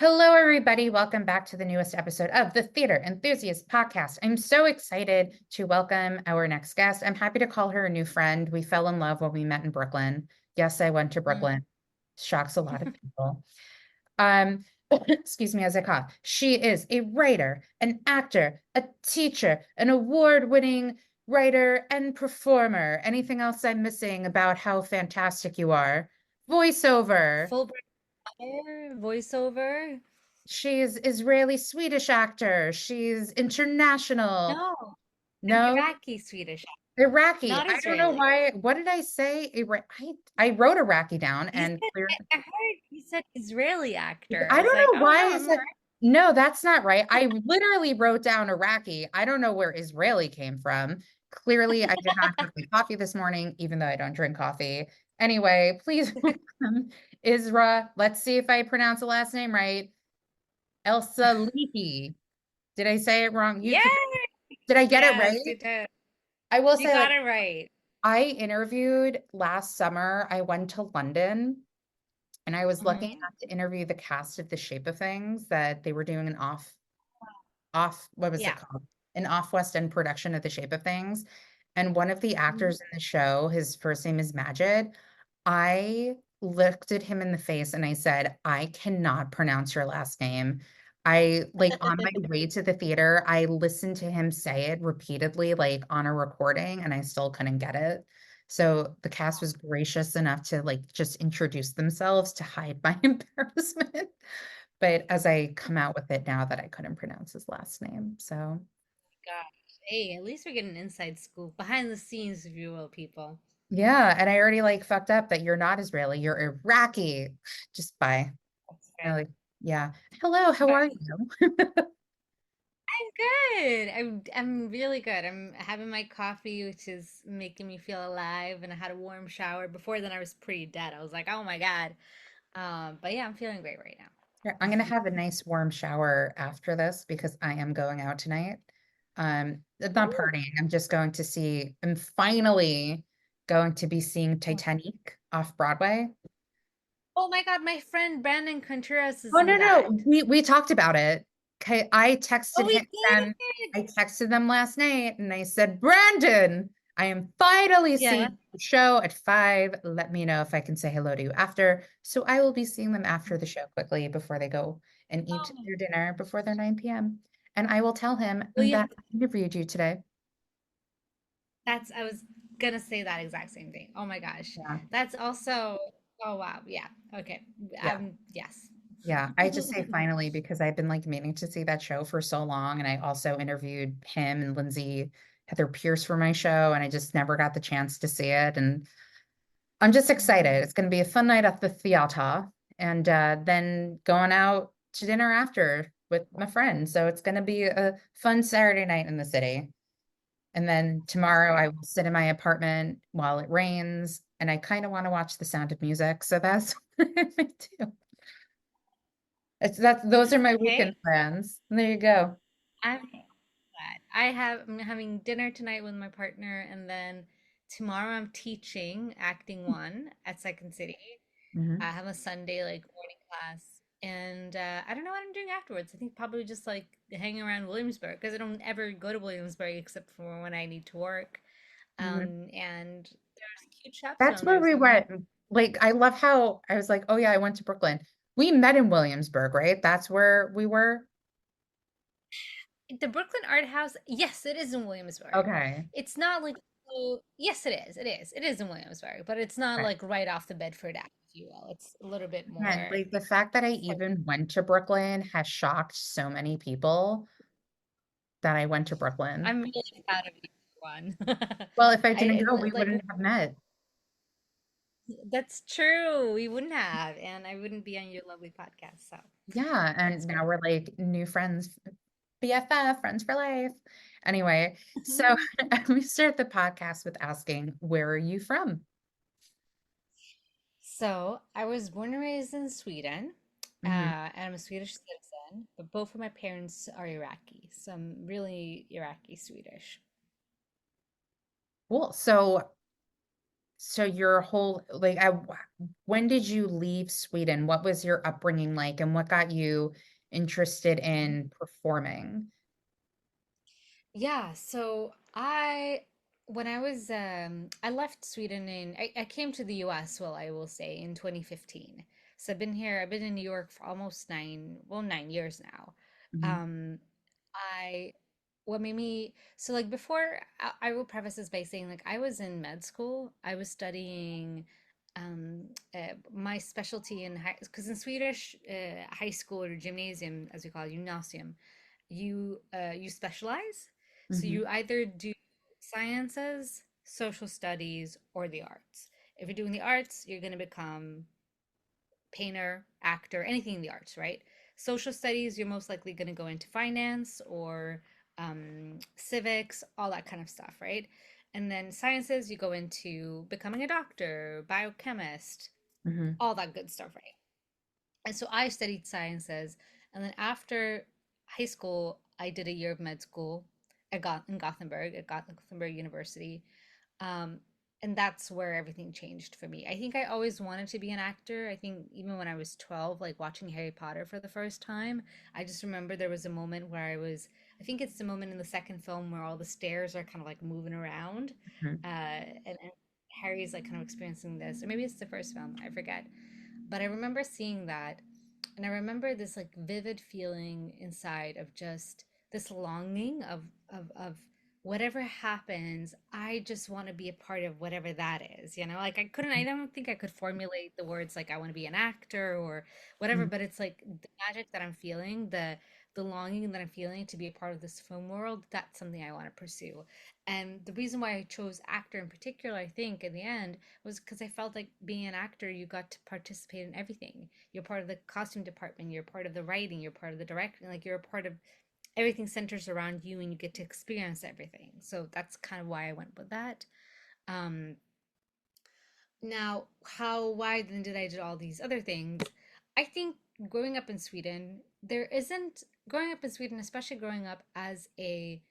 Hello, everybody. Welcome back to the newest episode of the Theater Enthusiast podcast. I'm so excited to welcome our next guest. I'm happy to call her a new friend. We fell in love when we met in Brooklyn. Yes, I went to Brooklyn. Shocks a lot of people. Um, excuse me as I cough. She is a writer, an actor, a teacher, an award-winning writer and performer. Anything else I'm missing about how fantastic you are? Voiceover. Fulbright voiceover. She's Israeli-Swedish actor. She's international. No, No, Iraqi-Swedish, Iraqi. not I don't know Israeli. why. What did I say? I wrote Iraqi down You and said I heard you said Israeli actor. I I was don't like, know oh why no, I I'm said right. no, that's not right. I literally wrote down Iraqi. I don't know where Israeli came from. Clearly, I did not have my coffee this morning, even though I don't drink coffee. Anyway, please welcome Isra. Let's see if I pronounce the last name right. Elsalihi. Did I say it wrong? Yay! Did I get it Yes, right? you did. I will You say, got like, it right. I interviewed last summer. I went to London and I was lucky Hmm. enough to interview the cast of The Shape of Things that they were doing an what was it Yeah. called? An off West End production of The Shape of Things. And one of the Mhm. actors in the show, his first name is Majid. I looked at him in the face and I said, I cannot pronounce your last name. I like on my way to the theater, I listened to him say it repeatedly, like on a recording, and I still couldn't get it. So the cast was gracious enough to like just introduce themselves to hide my embarrassment. But as I come out with it now that I couldn't pronounce his last name. So Gosh. Hey, at least we're getting an inside scoop behind the scenes, if you will, people. yeah, and I already like fucked up that you're not Israeli, you're Iraqi. Just bye. That's I fair. like, yeah. Hello, how are But you? I'm good. I'm really good. I'm having my coffee, which is making me feel alive, and I had a warm shower. Before then, I was pretty dead. I was like, oh my God. But yeah, I'm feeling great right Yeah, I'm gonna have a nice warm shower after this because I am going out tonight. I'm now. not Ooh. partying. I'm finally going to be seeing Titanic off Broadway. Oh my God, my friend Brandon Contreras is Oh in no, no, that. we talked about it. Okay, Oh, we them. did. I texted them last night and I said, Brandon, I am finally Yeah. seeing the show at 5. Let me know if I can say hello to you after. So I will be seeing them after the show quickly before they go and eat Oh, their dinner before their 9 p.m. And I will tell him well, that I interviewed you today. I was gonna say that exact same thing. Oh my gosh. Yeah. That's also, oh wow. Yeah. Okay. Yeah. Yes. Yeah, I just say finally because I've been like meaning to see that show for so long. And I also interviewed him and Lindsay Heather Pierce for my show, and I just never got the chance to see it. And I'm just excited. It's going to be a fun night at the theater and then going out to dinner after with my friends. So it's going to be a fun Saturday night in the city. And then That's tomorrow I great. will sit in my apartment while it rains. And I kind of want to watch The Sound of Music. So that's what I might do. Those are my Okay. weekend plans. And there you go. I'm glad. I'm having dinner tonight with my partner, and then tomorrow I'm teaching acting one at Second City. I Mhm. have a Sunday like morning class, and I don't know what I'm doing afterwards. I think probably just like hanging around Williamsburg because I don't ever go to Williamsburg except for when I need to work. Mhm. And there's cute shops That's around where there, we so I'm went. Like, I love how I was like, oh yeah, I went to Brooklyn. We met in Williamsburg, right? That's where we were. the Brooklyn Art House. Yes, it is in Williamsburg. Okay. It's not like yes, it is. It is. It is in Williamsburg, but it's not Right. like right off the Bedford Ave, if you will. It's a little bit And more. like the fact that I Fur- even went to Brooklyn has shocked so many people that I went to Brooklyn. I'm really proud of you, one. Well, if I I didn't go, we like wouldn't have met. that's true. We wouldn't have, and I wouldn't be on your lovely podcast. So Yeah, and that's now great. we're like new friends, BFF, friends for life. Anyway, so we start the podcast with asking, where are you from? So I was born and raised in Sweden, Mhm. and I'm a Swedish citizen, but both of my parents are Iraqi, so I'm really Iraqi Swedish. Cool. So So your whole like when did you leave Sweden? What was your upbringing like and what got you interested in performing? Yeah, so when I was I left Sweden I came to the US, well, I will say, in 2015. So I've been in New York for almost 9 years now. Mhm. Um I what made me so like before I will preface this by saying like I was in med school. I was studying my specialty in high because in Swedish high school or gymnasium as we call it, gymnasium, you specialize. So Mhm. you either do sciences, social studies, or the arts. If you're doing the arts, you're going to become painter, actor, anything in the arts, right? Social studies, you're most likely going to go into finance or civics, all that kind of stuff, right? And then sciences, you go into becoming a doctor, biochemist, Mhm. all that good stuff, right? And so I studied sciences. And then after high school, I did a year of med school in Gothenburg, at Gothenburg University. Um, and that's where everything changed for me. I think I always wanted to be an actor. I think even when I was 12, like watching Harry Potter for the first time, I just remember there was a moment where I think it's the moment in the second film where all the stairs are kind of like moving around. Mhm. And Harry's like kind of experiencing this, or maybe it's the first film, I forget. But I remember seeing that, and I remember this like vivid feeling inside of just this longing of whatever happens, I just want to be a part of whatever that is. Like I don't think I could formulate the words like I want to be an actor or whatever, Mhm. but it's like the magic that I'm feeling, the longing that I'm feeling to be a part of this film world, that's something I want to pursue. And the reason why I chose actor in particular, I think, in the end, was because I felt like being an actor, you got to participate in everything. You're part of the costume department, you're part of the writing, you're part of the directing, like you're a part of everything centers around you and you get to experience everything. So that's kind of why I went with that. Um, Now, why then did I do all these other things? I think growing up in Sweden, there isn't, growing up in Sweden, especially growing up as a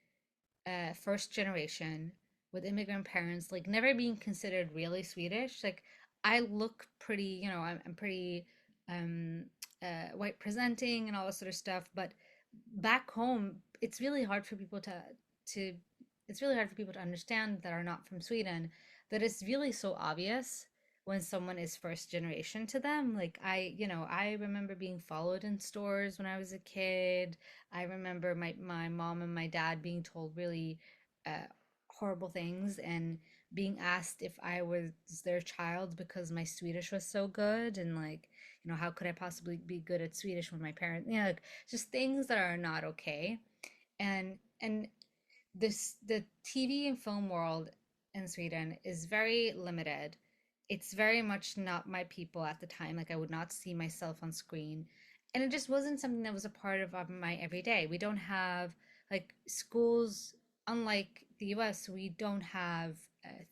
first generation with immigrant parents, like never being considered really Swedish. Like I look pretty, I'm pretty um, white presenting and all this sort of stuff. But back home, to it's really hard for people to understand that are not from Sweden that it's really so obvious when someone is first generation to them. Like I remember being followed in stores when I was a kid. I remember my mom and my dad being told really horrible things and being asked if I was their child because my Swedish was so good and like, how could I possibly be good at Swedish when my parents, like just things that are not okay. And the TV and film world in Sweden is very limited. It's very much not my people at the time. Like I would not see myself on screen. And it just wasn't something that was a part of my everyday. We don't have like schools, unlike the US, we don't have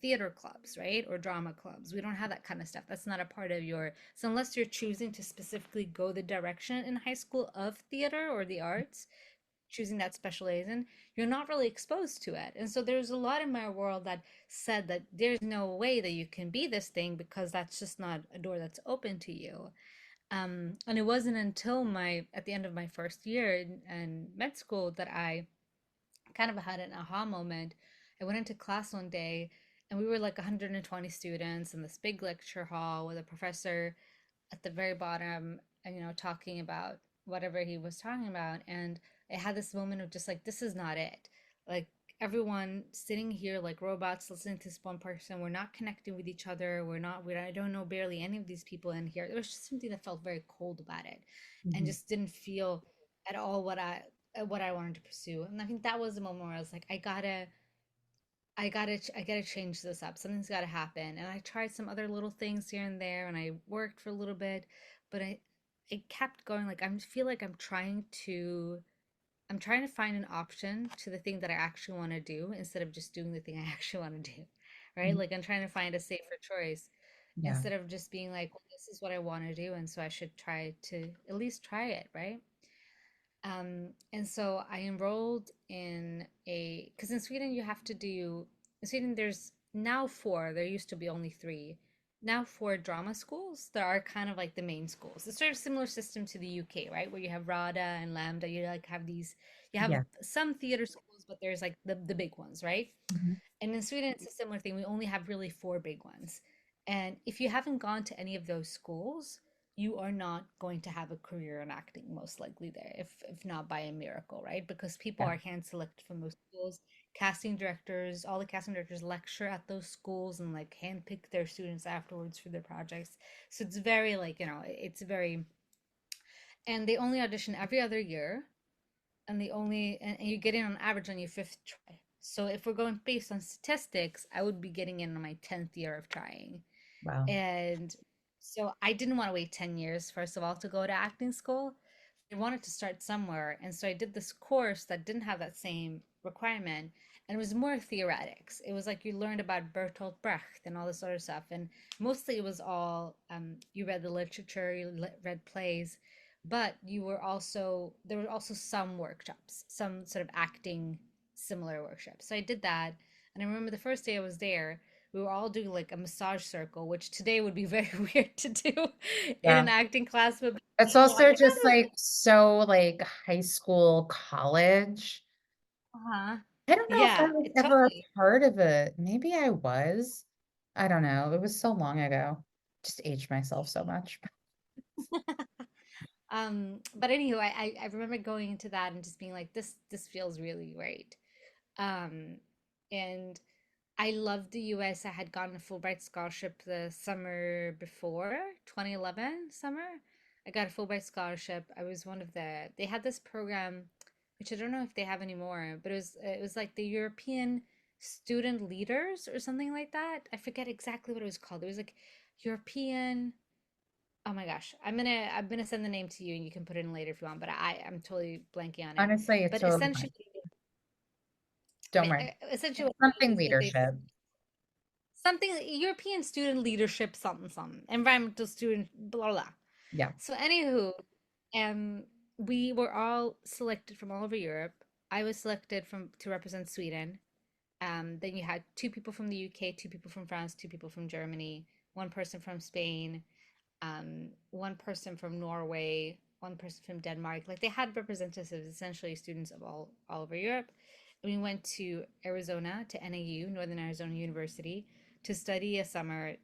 theater clubs, right? Or drama clubs. We don't have that kind of stuff. That's not a part of so unless you're choosing to specifically go the direction in high school of theater or the arts, choosing that specialization, you're not really exposed to it. And so there's a lot in my world that said that there's no way that you can be this thing because that's just not a door that's open to you. And it wasn't until my at the end of my first year in med school that I kind of had an aha moment. I went into class one day and we were like 120 students in this big lecture hall with a professor at the very bottom, and talking about whatever he was talking about. And I had this moment of just like, this is not it. Like everyone sitting here like robots listening to this one person, we're not connecting with each other, I don't know barely any of these people in here. There was just something that felt very cold about it and Mhm. just didn't feel at all what I wanted to pursue. And I think that was the moment where I was like, I gotta change this up. Something's gotta happen. And I tried some other little things here and I worked for a little bit, but I kept going. Like I feel like I'm trying to find an option to the thing that I actually want to do instead of just doing the thing I actually want to do. Right? Mhm. Like I'm trying to find a safer choice Yeah. instead of just being like, well, this is what I want to do, and so I should try to at least try it, right? And so I enrolled in because in Sweden you have to do, in Sweden there's now four. There used to be only three. Now four drama schools. There are kind of like the main schools. It's sort of similar system to the UK, right? Where you have RADA and Lambda. You like have these. You have Yeah. some theater schools, but there's like the big ones, right? Mhm. And in Sweden, it's a similar thing. We only have really four big ones. And if you haven't gone to any of those schools, you are not going to have a career in acting, most likely there, if not by a miracle, right? Because people Yeah. are hand selected from those schools. Casting directors, all the casting directors lecture at those schools and like handpick their students afterwards for their projects. So it's very like, it's very, and they only audition every other year and you get in on average on your fifth try. So if we're going based on statistics, I would be getting in on my 10th year of trying. Wow. And so I didn't want to wait 10 years, first of all, to go to acting school. I wanted to start somewhere. And so I did this course that didn't have that same requirement. And it was more theoretics. It was like you learned about Bertolt Brecht and all this other stuff. And mostly it was all you read the literature, read plays, but there were also some workshops, some sort of acting similar workshops. So I did that. And I remember the first day I was there, we were all doing like a massage circle, which today would be very weird to do in Yeah. an acting class, but It's like, also I thought just it was like so like high school, college. uh-huh. I don't know if I Yeah, was it ever a totally. part of it. Maybe I was. I don't know. It was so long ago. Just aged myself so much. But anywho, I remember going into that and just being like, this feels really great. Um, and I loved the US. I had gotten a Fulbright scholarship the summer before, 2011 summer. I got a Fulbright scholarship. I was one of they had this program, which I don't know if they have anymore, but it was like the European Student Leaders or something like that. I forget exactly what it was called. It was like European. Oh my gosh, I'm gonna send the name to you and you can put it in later if you want. But I'm totally blanking on it. Honestly, it's But totally fine. Don't worry. essentially It's what they do something is they leadership. something European student leadership, something, something, environmental student, blah, blah. Yeah. So, anywho, um, we were all selected from all over Europe. I was selected from to represent Sweden. Then you had two people from the UK, two people from France, two people from Germany, one person from Spain, one person from Norway, one person from Denmark. Like they had representatives, essentially students of all over Europe. And we went to Arizona, to NAU, Northern Arizona University, to study a summer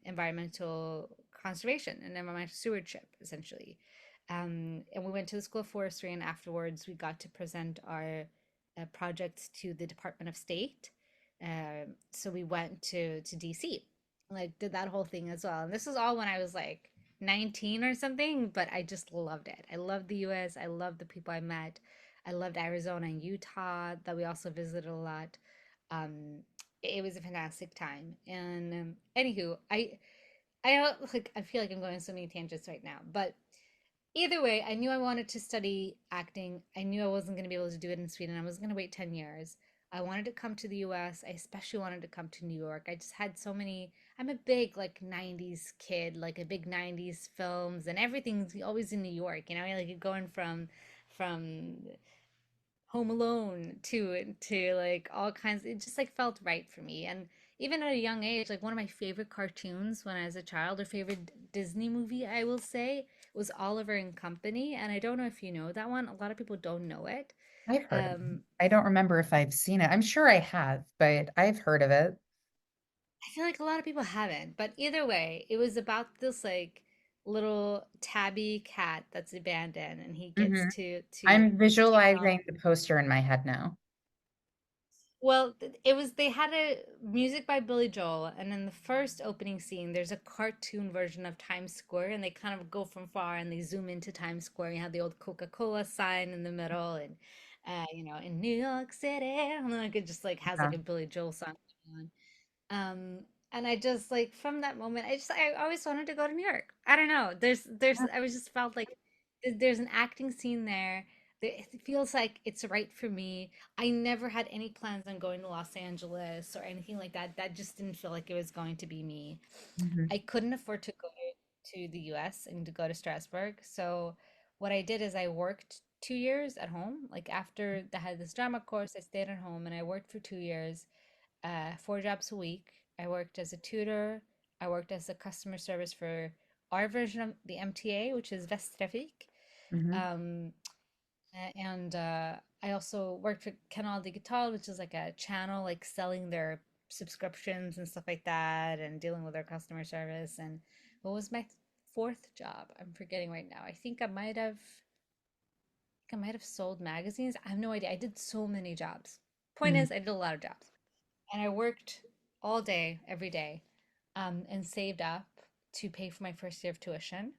environmental conservation and environmental stewardship, essentially. And we went to the School of Forestry, and afterwards we got to present our projects to the Department of State. So we went to DC, like did that whole thing as well. And this was all when I was like 19 or something, but I just loved it. I loved the US. I loved the people I met. I loved Arizona and Utah that we also visited a lot. Um, it was a fantastic time. And anywho, I feel like I'm going on so many tangents right now, but either way, I knew I wanted to study acting. I knew I wasn't going to be able to do it in Sweden. I was going to wait 10 years. I wanted to come to the US. I especially wanted to come to New York. I just had so many. I'm a big like 90s kid, like a big 90s films and everything's always in New York, like going from Home Alone to like all kinds. It just like felt right for me. And even at a young age, like one of my favorite cartoons when I was a child, or favorite Disney movie, I will say, was Oliver and Company. And I don't know if you know that one. A lot of people don't know it. I've heard of it. Um, I don't remember if I've seen it. I'm sure I have, but I've heard of it. I feel like a lot of people haven't. But either way, it was about this like little tabby cat that's abandoned, and he gets Hmm. to I'm take on. visualizing the poster in my head now. Well, it was they had a music by Billy Joel, and in the first opening scene, there's a cartoon version of Times Square, and they kind of go from far and they zoom into Times Square. You have the old Coca-Cola sign in the middle, and in New York City, and like it just like has Yeah. like a Billy Joel song going on. And I just like from that moment, I always wanted to go to New York. I don't know. I was just felt like there's an acting scene there. It feels like it's right for me. I never had any plans on going to Los Angeles or anything like that. That just didn't feel like it was going to be me. Hmm. I couldn't afford to go to the US and to go to Strasbourg. So what I did is I worked 2 years at home. Like after I had this drama course, I stayed at home and I worked for 2 years. 4 jobs a week. I worked as a tutor. I worked as a customer service for our version of the MTA, which is Västtrafik. Hmm. Um, and I also worked for Canal Digital, which is like a channel, like selling their subscriptions and stuff like that, and dealing with their customer service. And what was my fourth job? I'm forgetting right now. I might have sold magazines. I have no idea. I did so many jobs. Point Hmm. is, I did a lot of jobs, and I worked all day, every day, and saved up to pay for my first year of tuition.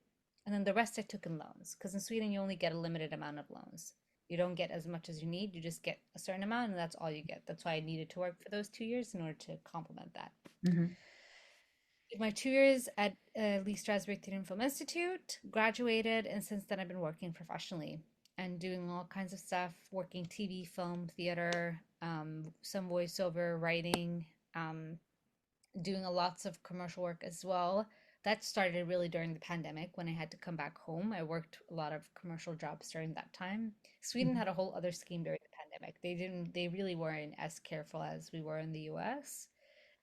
And then the rest I took in loans, because in Sweden you only get a limited amount of loans. You don't get as much as you need. You just get a certain amount, and that's all you get. That's why I needed to work for those 2 years in order to complement that. Hmm. Did my 2 years at Lee Strasberg Theatre and Film Institute, graduated, and since then I've been working professionally and doing all kinds of stuff, working TV, film, theater, some voiceover, writing, doing a lots of commercial work as well. That started really during the pandemic when I had to come back home. I worked a lot of commercial jobs during that time. Sweden had a whole other scheme during the pandemic. They really weren't as careful as we were in the US.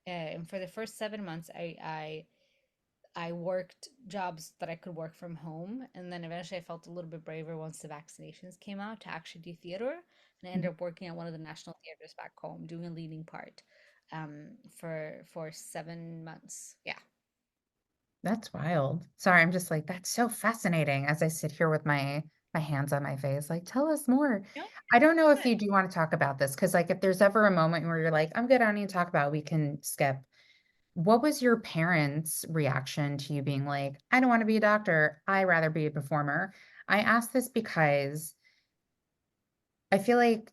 And for the first 7 months, I worked jobs that I could work from home, and then eventually I felt a little bit braver once the vaccinations came out to actually do theater, and I ended up working at one of the national theaters back home, doing a leading part, for 7 months. Yeah. That's wild. Sorry, I'm just like, that's so fascinating as I sit here with my hands on my face. Like, tell us more. No, I don't know if good. you do want to talk about this because, like, if there's ever a moment where you're like, I'm good, I don't need to talk about it, we can skip. What was your parents' reaction to you being like, I don't want to be a doctor, I rather be a performer? I ask this because I feel like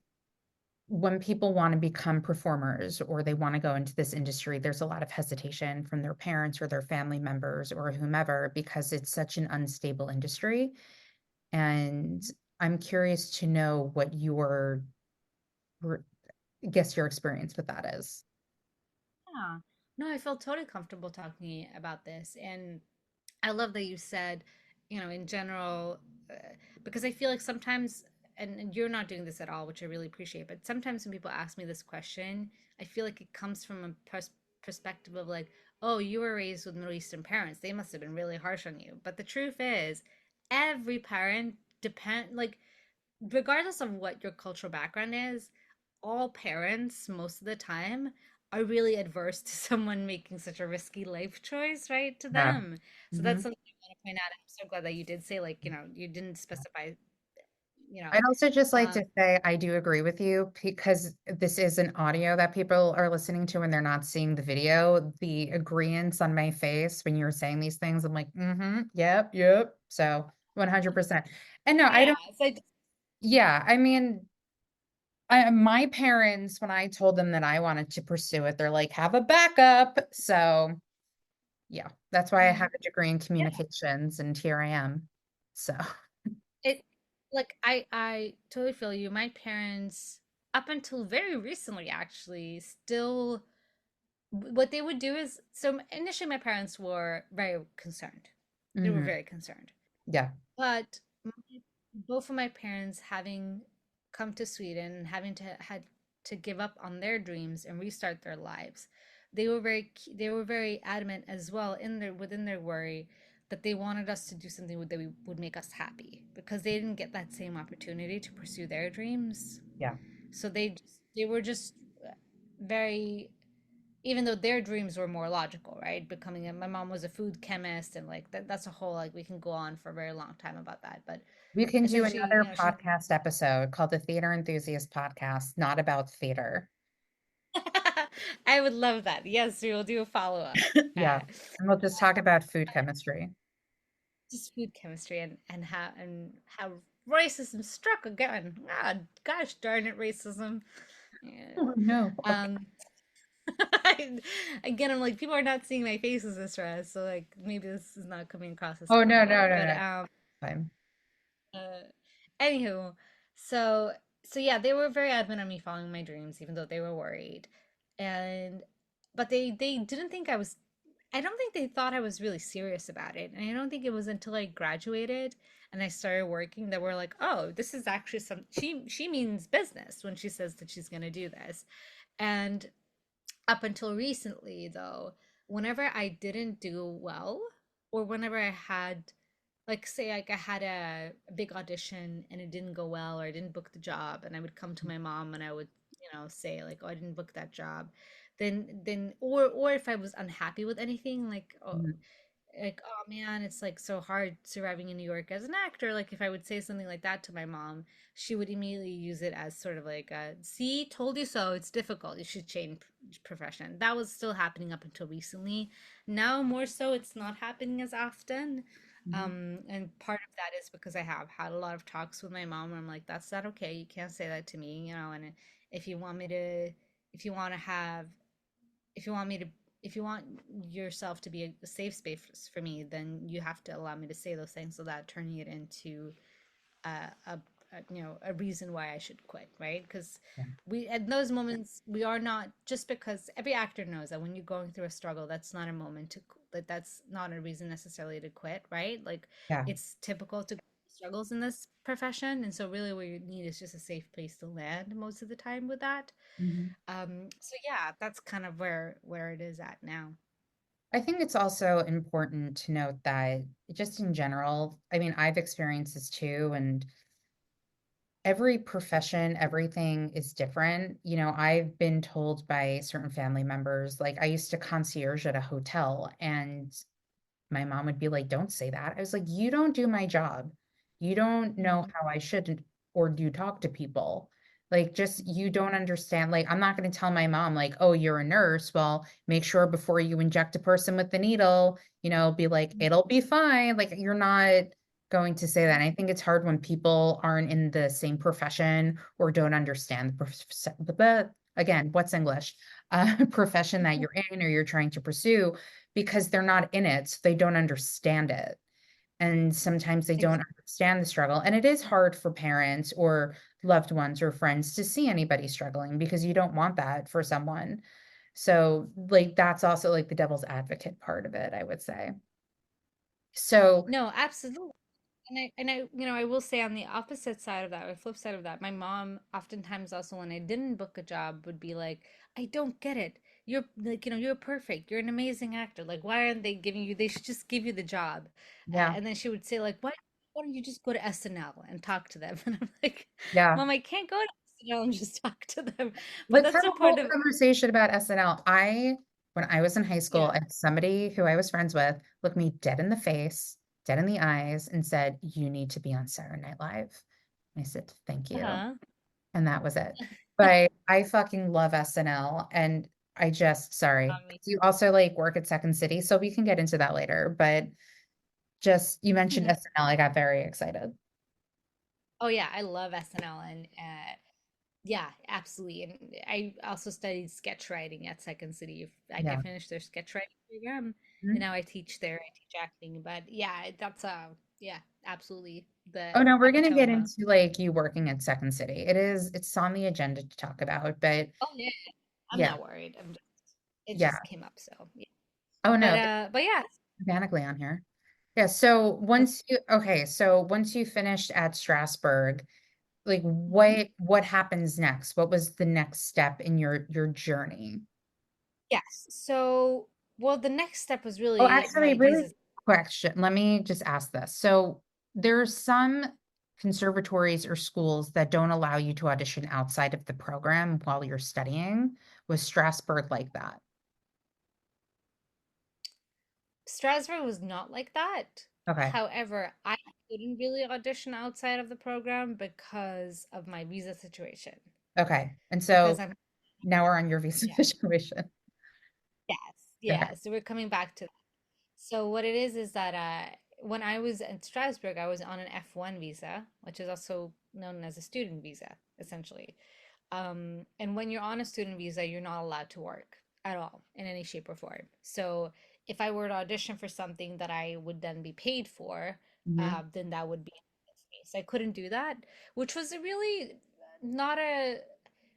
when people want to become performers or they want to go into this industry, there's a lot of hesitation from their parents or their family members or whomever because it's such an unstable industry. And I'm curious to know what I guess your experience with that is. Yeah. No, I felt totally comfortable talking about this. And I love that you said, in general, uh, because I feel like sometimes, and you're not doing this at all, which I really appreciate, but sometimes when people ask me this question, I feel like it comes from a perspective of like, oh, you were raised with Middle Eastern parents. They must have been really harsh on you. But the truth is, every parent like, regardless of what your cultural background is, all parents, most of the time, are really adverse to someone making such a risky life choice, right? To Yeah. them. So that's Hmm. something I want to point out. I'm so glad that you did say, like, you didn't specify, you know, I'd also just like um, to say I do agree with you because this is an audio that people are listening to and they're not seeing the video. The agreements on my face when you were saying these things, I'm like, mm-hmm, yep, yep. So 100%. And no, I yeah. don't, So yeah, I mean, my parents, when I told them that I wanted to pursue it, they're like, have a backup. So yeah, that's why I have a degree in yeah, communications and here I am. So, it like I totally feel you. My parents, up until very recently, actually, still what they would do is so initially my parents were very concerned. They were mhm, very concerned. yeah. But both of my parents having come to Sweden and having to had to give up on their dreams and restart their lives, they were very adamant as well in their within their worry that they wanted us to do something that would make us happy because they didn't get that same opportunity to pursue their dreams. Yeah. So they were just very, even though their dreams were more logical, right? My mom was a food chemist, and like that's a whole, like, we can go on for a very long time about that. But We can do essentially, another podcast episode called the Theater Enthusiast Podcast, not about theater. I would love that. Yes, we will do a follow up. Yeah. Uh, And we'll just talk about food chemistry. just food chemistry and how racism struck again. Ah, gosh darn it, racism. Yeah. Oh, no. Okay. Um, again, I'm like, people are not seeing my face as this stress, so like maybe this is not coming across as Oh, no, no, comedy. no, But no. Fine. Uh, anywho, so yeah, they were very adamant on me following my dreams, even though they were worried, and but they didn't think I was. I don't think they thought I was really serious about it, and I don't think it was until I graduated and I started working that we're like, oh, this is actually some. She means business when she says that she's going to do this, and Up until recently, though, whenever I didn't do well, or whenever I had, like, say, like I had a big audition and it didn't go well, or I didn't book the job, and I would come to my mom and I would, say like, "Oh, I didn't book that job," or if I was unhappy with anything, Mhm. like, oh man, it's like so hard surviving in New York as an actor. Like if I would say something like that to my mom, she would immediately use it as sort of like a, see, told you so, it's difficult, you should change profession. That was still happening up until recently. Now more so it's not happening as often. Mhm. And part of that is because I have had a lot of talks with my mom where I'm like, that's not okay. You can't say that to me, and if you want me to, if you want to have if you want me to if you want yourself to be a safe space for me, then you have to allow me to say those things without turning it into a reason why I should quit, right? Because Yeah. we at those moments we are not, just because every actor knows that when you're going through a struggle, that's not a moment to that's not a reason necessarily to quit, right? Like Yeah. it's typical to go through struggles in this profession, and so really what you need is just a safe place to land most of the time with that. Mhm. So yeah, that's kind of where it is at now. I think it's also important to note that just in general, I mean, I've experienced this too, and every profession, everything is different. I've been told by certain family members, like I used to concierge at a hotel, and my mom would be like, "Don't say that." I was like, "You don't do my job. You don't know Mm. how I should or do talk to people. Like, just you don't understand. Like, I'm not going to tell my mom, like, oh, you're a nurse. Well, make sure before you inject a person with the needle, be like, it'll be fine. Like, you're not going to say that. And I think it's hard when people aren't in the same profession or don't understand again, what's English? Profession that you're in or you're trying to pursue because they're not in it, so they don't understand it. And sometimes they don't Exactly. understand the struggle. And it is hard for parents or loved ones or friends to see anybody struggling because you don't want that for someone. So, like, that's also like the devil's advocate part of it, I would say. So, No, absolutely. I will say on the opposite side of that, or flip side of that, my mom oftentimes also, when I didn't book a job, would be like, I don't get it. You're like, you're perfect. You're an amazing actor. Like, why aren't they giving you, they should just give you the job. yeah, And then she would say, like, why don't you just go to SNL and talk to them? And I'm like, yeah. Mom, I can't go to SNL and just talk to them. But Let's have that's a a whole part of, conversation about SNL. When I was in high school, yeah. and somebody who I was friends with looked me dead in the face, dead in the eyes, and said, "You need to be on Saturday Night Live." And I said, "Thank you." Uh-huh. And that was it. But I fucking love SNL. And sorry. Me You also like work at Second City, so we can get into that later. But just, you mentioned too. SNL, I got very excited. Oh yeah, I love SNL, and yeah, absolutely. And I also studied sketch writing at Second City. Like I Yeah. finished their sketch writing program, and Mhm. now I teach there. I teach acting. But yeah, that's yeah, absolutely the Oh no, we're gonna get epitome of. into like you working at Second City. It's on the agenda to talk about, but Oh yeah, I'm yeah, not worried. It yeah. just came up, so yeah. Oh no, it's But yeah. organically on here. Yeah, so once you finished at Strasbourg, like Mhm. what happens next? What was the next step in your journey? Yes. So, well, the next step was Oh, really actually, my really visa. question. Let me just ask this. So there are some conservatories or schools that don't allow you to audition outside of the program while you're studying. Was Strasbourg like that? Strasbourg was not like that. Okay. However, I couldn't really audition outside of the program because of my visa situation. Okay. And Because so I'm, now we're on your visa yeah, situation. yes, Okay. yeah. So we're coming back to that. So what it is that when I was in Strasbourg, I was on an F1 visa, which is also known as a student visa, essentially. And when you're on a student visa, you're not allowed to work at all in any shape or form. So if I were to audition for something that I would then be paid for, Mhm. then that would be me. So I couldn't do that, which was a really not a,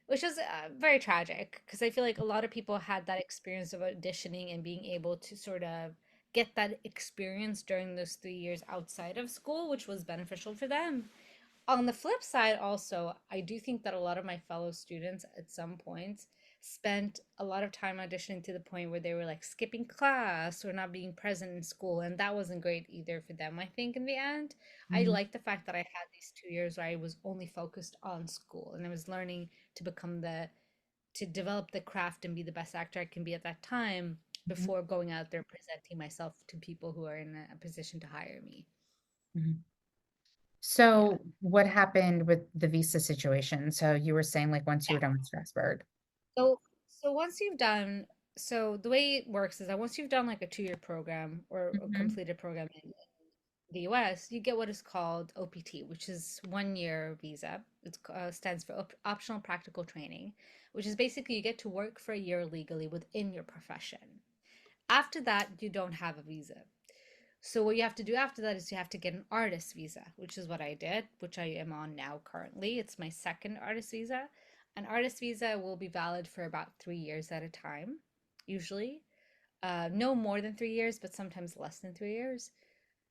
which was very tragic because I feel like a lot of people had that experience of auditioning and being able to sort of get that experience during those 3 years outside of school, which was beneficial for them. On the flip side, also, I do think that a lot of my fellow students at some point spent a lot of time auditioning to the point where they were like skipping class or not being present in school. And that wasn't great either for them, I think, in the end. I Mhm. like the fact that I had these 2 years where I was only focused on school and I was learning to to develop the craft and be the best actor I can be at that time Mhm. before going out there and presenting myself to people who are in a position to hire me. Mhm. Yeah. So what happened with the visa situation? So you were saying like once you Yeah. were done with Strasbourg. So once you've done, so the way it works is that once you've done like a 2 year program or a Mhm. completed program in the US, you get what is called OPT, which is 1 year visa. It stands for optional practical training, which is basically you get to work for a year legally within your profession. After that, you don't have a visa. So what you have to do after that is you have to get an artist visa, which is what I did, which I am on now currently. It's my second artist visa. An artist visa will be valid for about 3 years at a time, usually. No more than 3 years, but sometimes less than 3 years.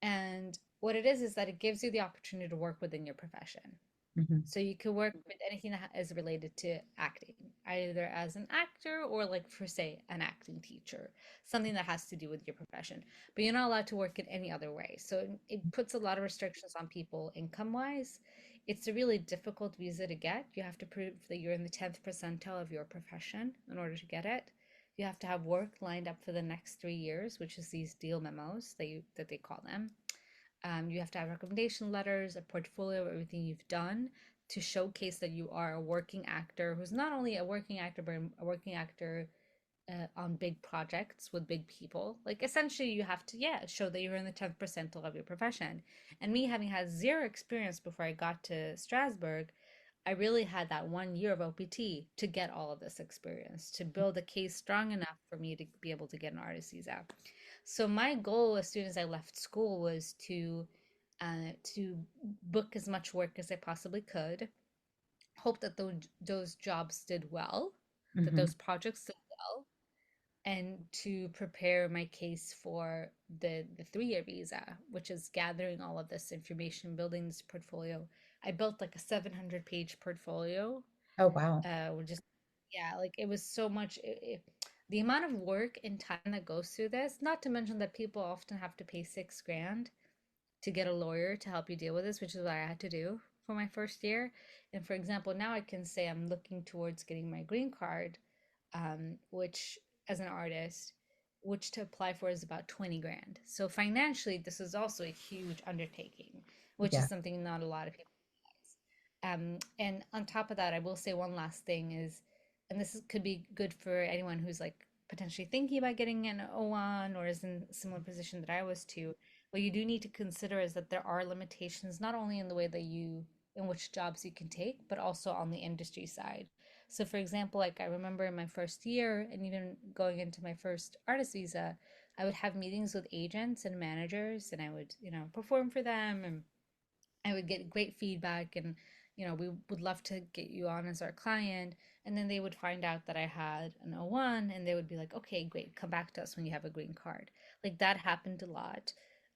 And what it is that it gives you the opportunity to work within your profession. Mhm. So you could work with anything that is related to acting, either as an actor or like for say an acting teacher, something that has to do with your profession. But you're not allowed to work in any other way. So it puts a lot of restrictions on people income wise. It's a really difficult visa to get. You have to prove that you're in the 10th percentile of your profession in order to get it. You have to have work lined up for the next 3 years, which is these deal memos that they call them. You have to have recommendation letters, a portfolio of everything you've done to showcase that you are a working actor who's not only a working actor, but a working actor on big projects with big people. Like essentially, you have to, yeah, show that you're in the 10th percentile of your profession. And me having had zero experience before I got to Strasbourg, I really had that 1 year of OPT to get all of this experience, to build a case strong enough for me to be able to get an artist visa. So my goal as soon as I left school was to book as much work as I possibly could, hope that those jobs did well, that Mhm. those projects did well, and to prepare my case for the 3 year visa, which is gathering all of this information, building this portfolio. I built like a 700-page portfolio. Oh, wow. We're just yeah, like it was so much. The amount of work and time that goes through this, not to mention that people often have to pay 6 grand to get a lawyer to help you deal with this, which is what I had to do for my first year. And for example, now I can say I'm looking towards getting my green card, which as an artist, which to apply for is about 20 grand. So financially, this is also a huge undertaking, which is Yeah. something not a lot of people and on top of that, I will say one last thing is, and could be good for anyone who's like potentially thinking about getting an O1 or is in a similar position that I was to. What you do need to consider is that there are limitations not only in the way that in which jobs you can take, but also on the industry side. So, for example, like I remember in my first year and even going into my first artist visa, I would have meetings with agents and managers and I would, perform for them and I would get great feedback and we would love to get you on as our client. And then they would find out that I had an O1 and they would be like, okay, great, come back to us when you have a green card. Like that happened a lot.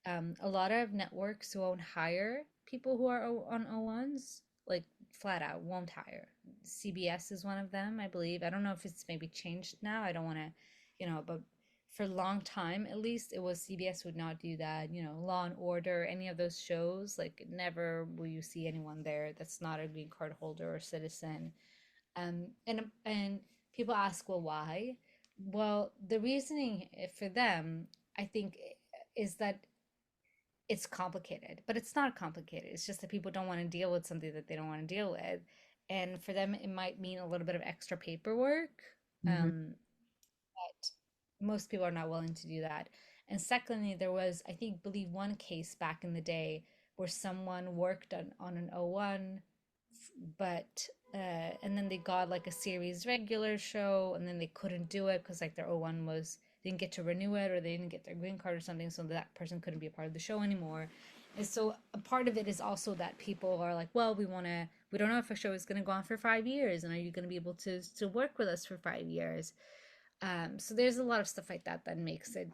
A lot of networks won't hire people who are on O1s, like flat out won't hire. CBS is one of them, I believe. I don't know if it's maybe changed now. I don't want to, but for a long time at least it was CBS would not do that, Law and Order, any of those shows, like never will you see anyone there that's not a green card holder or citizen. And people ask, well, why? Well, the reasoning for them, I think, is that it's complicated, but it's not complicated. It's just that people don't want to deal with something that they don't want to deal with, and for them it might mean a little bit of extra paperwork. Mhm. um but most people are not willing to do that. And secondly, there was, I think, believe one case back in the day where someone worked on an O1, but and then they got like a series regular show, and then they couldn't do it because like their O1 was didn't get to renew it or they didn't get their green card or something, so that person couldn't be a part of the show anymore. And so a part of it is also that people are like, well, we don't know if a show is going to go on for 5 years, and are you going to be able to work with us for 5 years? So there's a lot of stuff like that that makes it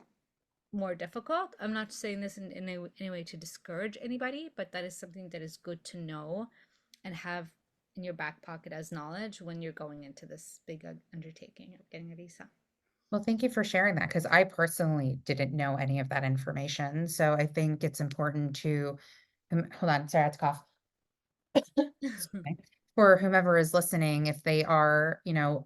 more difficult. I'm not saying this in any way to discourage anybody, but that is something that is good to know and have in your back pocket as knowledge when you're going into this big undertaking of getting a visa. Well, thank you for sharing that because I personally didn't know any of that information. So I think it's important to, hold on, sorry, I had to cough. Okay. For whomever is listening, if they are,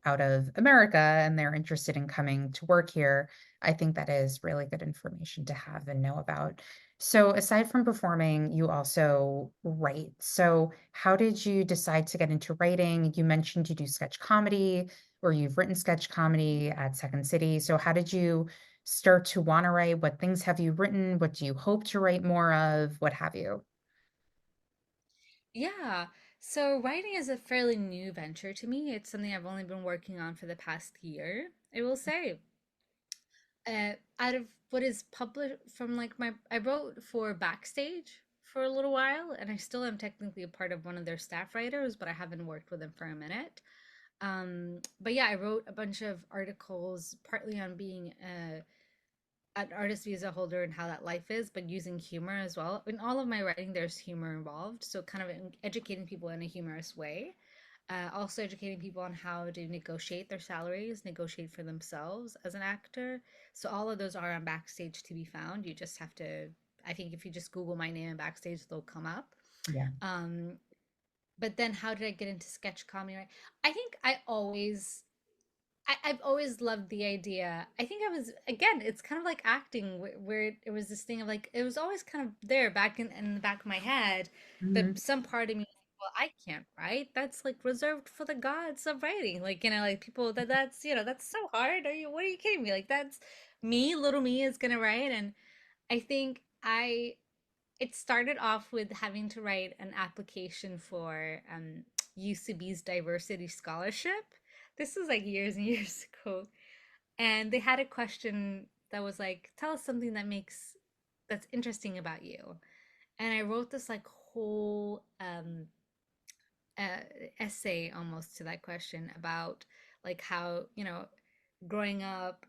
out of America and they're interested in coming to work here, I think that is really good information to have and know about. So, aside from performing, you also write. So, how did you decide to get into writing? You mentioned you do sketch comedy or you've written sketch comedy at Second City. So, how did you start to want to write? What things have you written? What do you hope to write more of? What have you? Yeah. So writing is a fairly new venture to me. It's something I've only been working on for the past year, I will say. Out of what is published from like I wrote for Backstage for a little while, and I still am technically a part of one of their staff writers, but I haven't worked with them for a minute. But yeah, I wrote a bunch of articles, partly on being an artist visa holder and how that life is, but using humor as well. In all of my writing, there's humor involved, so kind of educating people in a humorous way. Also educating people on how to negotiate their salaries, negotiate for themselves as an actor. So all of those are on Backstage to be found. You just have to, I think if you just Google my name and Backstage, they'll come up. Yeah. Um, but then how did I get into sketch comedy? Right? I think I've always loved the idea. I think I was, again, it's kind of like acting where it was this thing of like, it was always kind of there back in the back of my head. But Mhm. some part of me, was like, well, I can't write. That's like reserved for the gods of writing. Like, like people that's so hard. What are you kidding me? Like, that's me, little me is gonna write. And I think it started off with having to write an application for UCB's diversity scholarship. This was like years and years ago. And they had a question that was like, tell us something that's interesting about you. And I wrote this like whole uh, essay almost to that question about like how, growing up,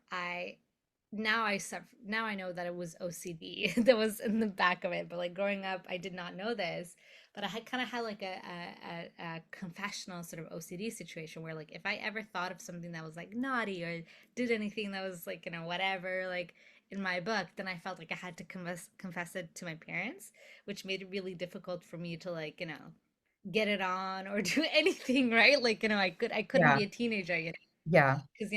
now I know that it was OCD that was in the back of it, but like growing up I did not know this. But I had kind of had like a confessional sort of OCD situation where like if I ever thought of something that was like naughty or did anything that was like whatever, like in my book, then I felt like I had to confess it to my parents, which made it really difficult for me to like get it on or do anything, right? Like I couldn't Yeah. be a teenager, Yeah. because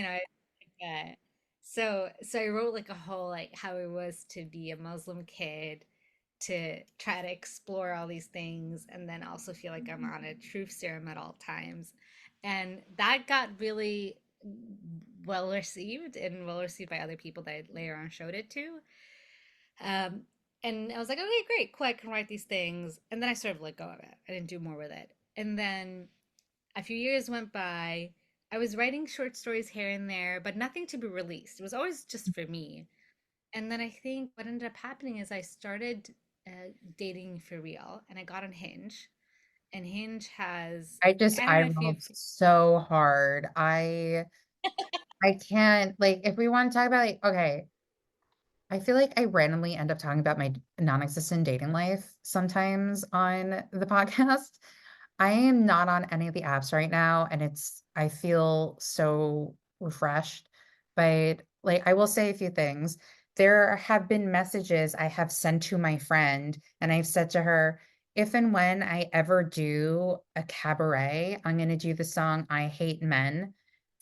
so I wrote like a whole like how it was to be a Muslim kid, to try to explore all these things and then also feel like I'm on a truth serum at all times. And that got really well received by other people that I later on showed it to. Um, and I was like, okay, great, cool, I can write these things. And then I sort of let go of it. I didn't do more with it. And then a few years went by. I was writing short stories here and there, but nothing to be released. It was always just for me. And then I think what ended up happening is I started dating for real, and I got on Hinge. And Hinge has, I don't I know if rolled you've, so hard. I can't like if we want to talk about like okay, I feel like I randomly end up talking about my non-existent dating life sometimes on the podcast. I am not on any of the apps right now, and I feel so refreshed. But like, I will say a few things. There have been messages I have sent to my friend, and I've said to her, if and when I ever do a cabaret, I'm going to do the song I Hate Men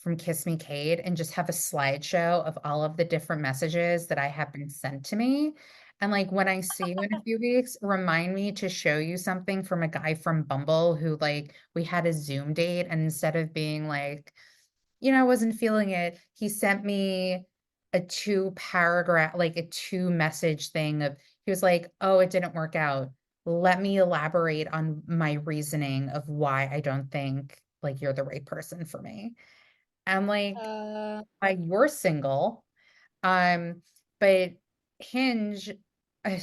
from Kiss Me Kate and just have a slideshow of all of the different messages that I have been sent to me. And like when I see you in a few weeks, remind me to show you something from a guy from Bumble who like we had a Zoom date and instead of being like, I wasn't feeling it, he sent me a two paragraph, like a two message thing of he was like, "Oh, it didn't work out. Let me elaborate on my reasoning of why I don't think like you're the right person for me." I'm like, uh, you're single. Um, but Hinge, I,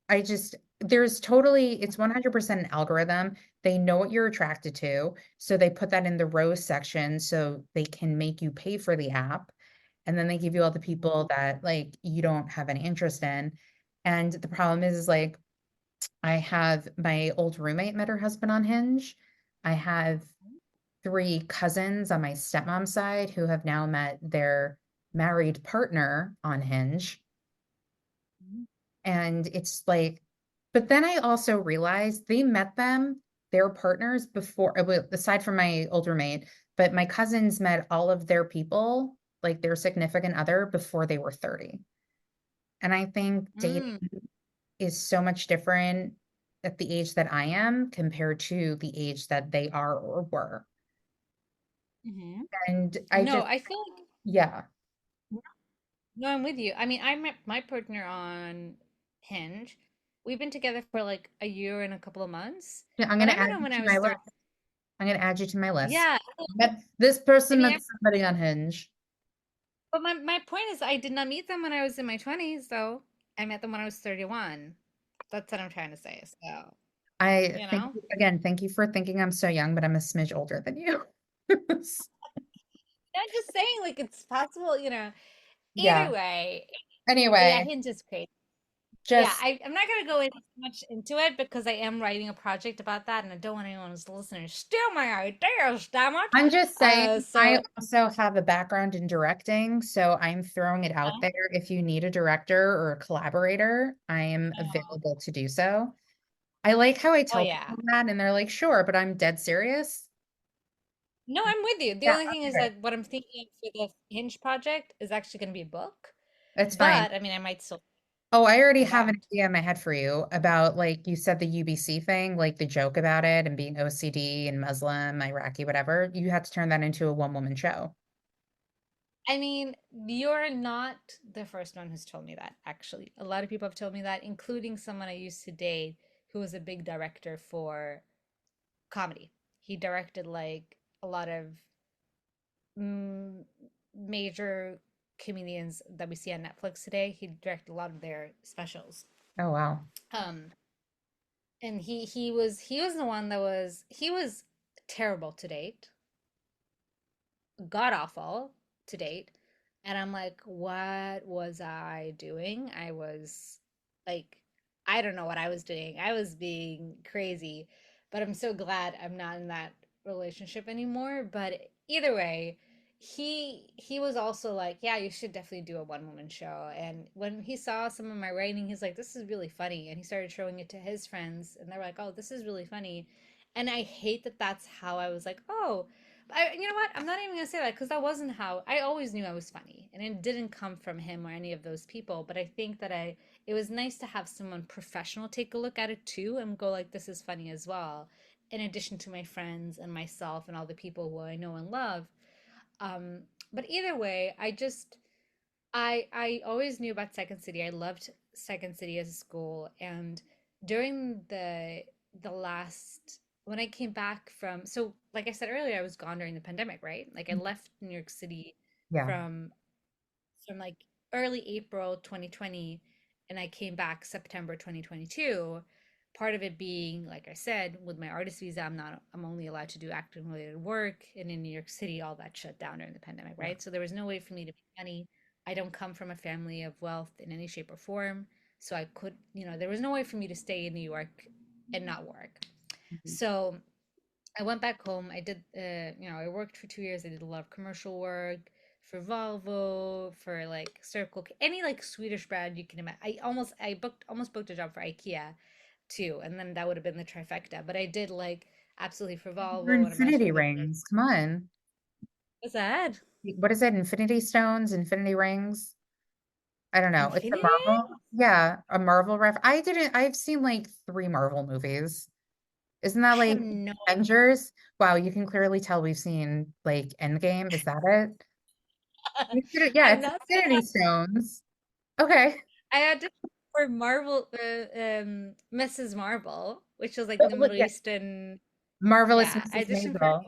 I just, there's totally, it's 100% an algorithm. They know what you're attracted to. So they put that in the rose section so they can make you pay for the app. And then they give you all the people that like you don't have any interest in. And the problem is like, I have my old roommate met her husband on Hinge. I have three cousins on my stepmom's side who have now met their married partner on Hinge. Mhm. And it's like, but then I also realized they met them, their partners before, well, aside from my older mate, but my cousins met all of their people, like their significant other, before they were 30. And I think dating Mm. is so much different at the age that I am compared to the age that they are or were. Hmm. And I No, just, I feel like yeah, no, I'm with you. I mean, I met my partner on Hinge. We've been together for like a year and a couple of months, yeah, I'm but going I to met add him you when to I my was list. 30. I'm going to add you to my list. Yeah, This I person mean, met somebody on Hinge. but my point is, I did not meet them when I was in my 20s, though. I met them when I was 31. That's what I'm trying to say. So, I you thank know, you again, thank you for thinking I'm so young, but I'm a smidge older than you. I'm just saying, like, it's possible, you know. Yeah. Either way, yeah, Anyway, Hinge is crazy. Yeah, just I'm not gonna go in too much into it because I am writing a project about that, and I don't want anyone who's listening to steal my ideas, damn it. I'm just saying, So I also have a background in directing, so I'm throwing it out there. If you need a director or a collaborator, I am available to do so. I like how I oh tell yeah. people that, and they're like, sure, but I'm dead serious. No, I'm with you. The Yeah, only thing is okay. that what I'm thinking for the Hinge project is actually gonna be a book. It's fine. But I mean I might still Oh, I already have an about. idea in my head for you about like you said the UBC thing, like the joke about it and being OCD and Muslim, Iraqi, whatever. You had to turn that into a one-woman show. I mean, you're not the first one who's told me that, actually. A lot of people have told me that, including someone I used to date who was a big director for comedy. He directed like a lot of mm, major comedians that we see on Netflix today. He directed a lot of their specials. Oh, wow. Um, and he was the one that he was terrible to date, god awful to date. And I'm like, what was I doing? I was like, I don't know what I was doing. I was being crazy, but I'm so glad I'm not in that relationship anymore. But either way, he was also like, yeah, you should definitely do a one woman show. And when he saw some of my writing, he's like, this is really funny. And he started showing it to his friends, and they're like, oh, this is really funny. And I hate that that's how I was like, oh, you know what? I'm not even gonna say that because that wasn't how I always knew I was funny, and it didn't come from him or any of those people. But I think that it was nice to have someone professional take a look at it too and go like, this is funny as well. In addition to my friends and myself and all the people who I know and love. Um, but either way, I always knew about Second City. I loved Second City as a school, and during the last when I came back from so like I said earlier, I was gone during the pandemic, right? Like I left New York City Yeah. from like early April 2020, and I came back September 2022. Part of it being, like I said, with my artist visa, I'm only allowed to do acting related work. And in New York City, all that shut down during the pandemic, Yeah. right? So there was no way for me to make money. I don't come from a family of wealth in any shape or form. So I could, there was no way for me to stay in New York and not work. Mhm. So I went back home. I did, I worked for 2 years. I did a lot of commercial work for Volvo, for like Circle, any like Swedish brand you can imagine. Almost booked a job for IKEA too, and then that would have been the trifecta. But I did like absolutely for Your Volvo, and I might as well infinity get this. rings. Come on. What's that? What is it? Infinity stones, infinity rings? I don't know. It's a Infinity? Marvel. Yeah, a Marvel I've seen like three Marvel movies. Isn't that I like have no Avengers? Wow, you can clearly tell we've seen like Endgame. Is that it? idea. Yeah, I'm it's not saying Infinity Stones. Okay. I auditioned for Marvel, Mrs. Marvel, which was like the Look, Middle yeah. Eastern. Marvelous Yeah, I Mrs. auditioned for. Maisel.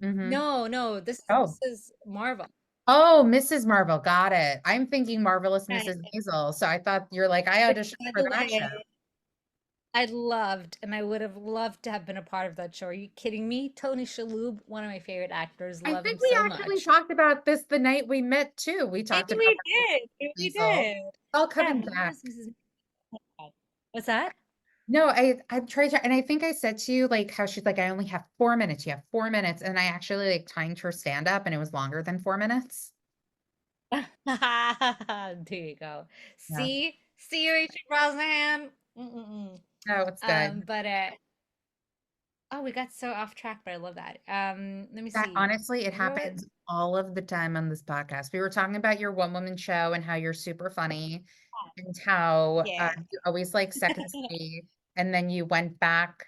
Hmm. No, Oh. this is Marvel. Oh, Mrs. Marvel. Got it. I'm thinking Marvelous Yeah, Mrs. Maisel. So I thought you're like, I which, auditioned by for the that show. way, I loved, and I would have loved to have been a part of that show. Are you kidding me? Tony Shalhoub, one of my favorite actors, I love him think we so actually much. talked about this the night we met too. We Maybe talked about we did. Maybe we Maisel. did. All Yeah, coming back. Marvelous Mrs. What's that? No, I've tried to, and I think I said to you like how she's like, I only have 4 minutes. You have 4 minutes. And I actually like timed her stand up and it was longer than 4 minutes. There you go. Yeah. See, Rachel Brosnahan. Mm-mm-mm. No, it's good. But oh, we got so off track, but I love that. Let me That see. honestly, it What? happens all of the time on this podcast. We were talking about your one woman show and how you're super funny and how Yeah. you always like Second City, and then you went back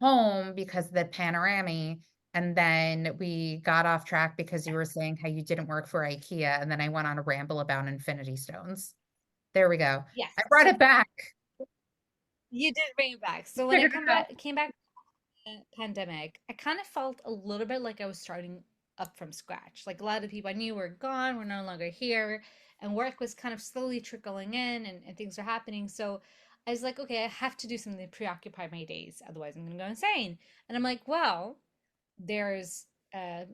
home because of the panorama, and then we got off track because you were saying how you didn't work for IKEA, and then I went on a ramble about Infinity Stones. There we go. Yes. I brought it back. You did bring it back. So when I Figured it out. came back from the pandemic, I kind of felt a little bit like I was starting up from scratch. Like a lot of the people I knew were gone, were no longer here, and work was kind of slowly trickling in and things are happening. So I was like, okay, I have to do something to preoccupy my days, otherwise I'm gonna go insane. And I'm like, well, there's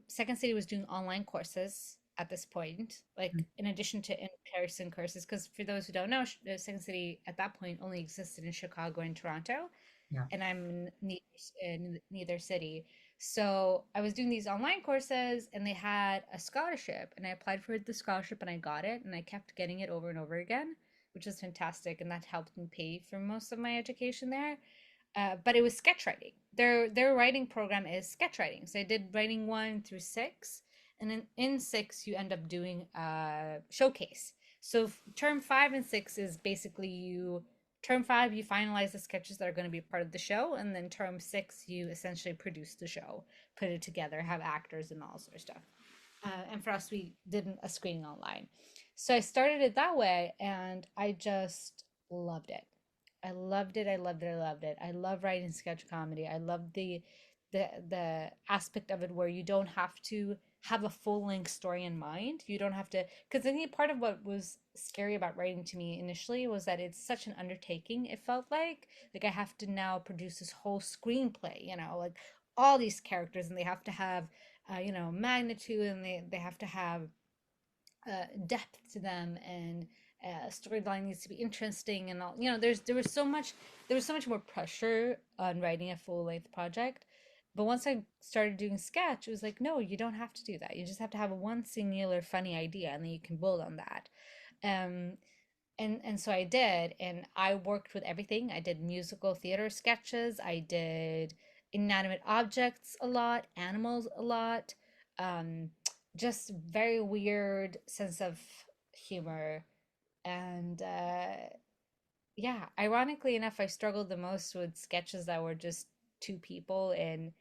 Second City was doing online courses at this point, like in addition to in-person courses. Because for those who don't know, Second City at that point only existed in Chicago and Toronto, Yeah. and I'm in neither city. So I was doing these online courses, and they had a scholarship, and I applied for the scholarship, and I got it, and I kept getting it over and over again, which was fantastic, and that helped me pay for most of my education there. But it was sketch writing. Their writing program is sketch writing. So I did writing 1 through 6, and then in 6 you end up doing a showcase. So term 5 and 6 is basically you. Term 5 you finalize the sketches that are going to be part of the show, and then term 6 you essentially produce the show, put it together, have actors and all sort of stuff. And for us, we did a screening online. So I started it that way, and I just loved it. I loved it. I loved it. I loved it. I love writing sketch comedy. I love the aspect of it where you don't have to have a full length story in mind. You don't have to, because I think part of what was scary about writing to me initially was that it's such an undertaking. It felt like I have to now produce this whole screenplay. Like all these characters, and they have to have magnitude, and they have to have depth to them, and storyline needs to be interesting, and all. There was so much more pressure on writing a full length project. But once I started doing sketch, it was like, no, you don't have to do that. You just have to have one singular funny idea, and then you can build on that. Um, and so I did, and I worked with everything. I did musical theater sketches. I did inanimate objects a lot, animals a lot, um, just very weird sense of humor. And yeah, ironically enough, I struggled the most with sketches that were just two people and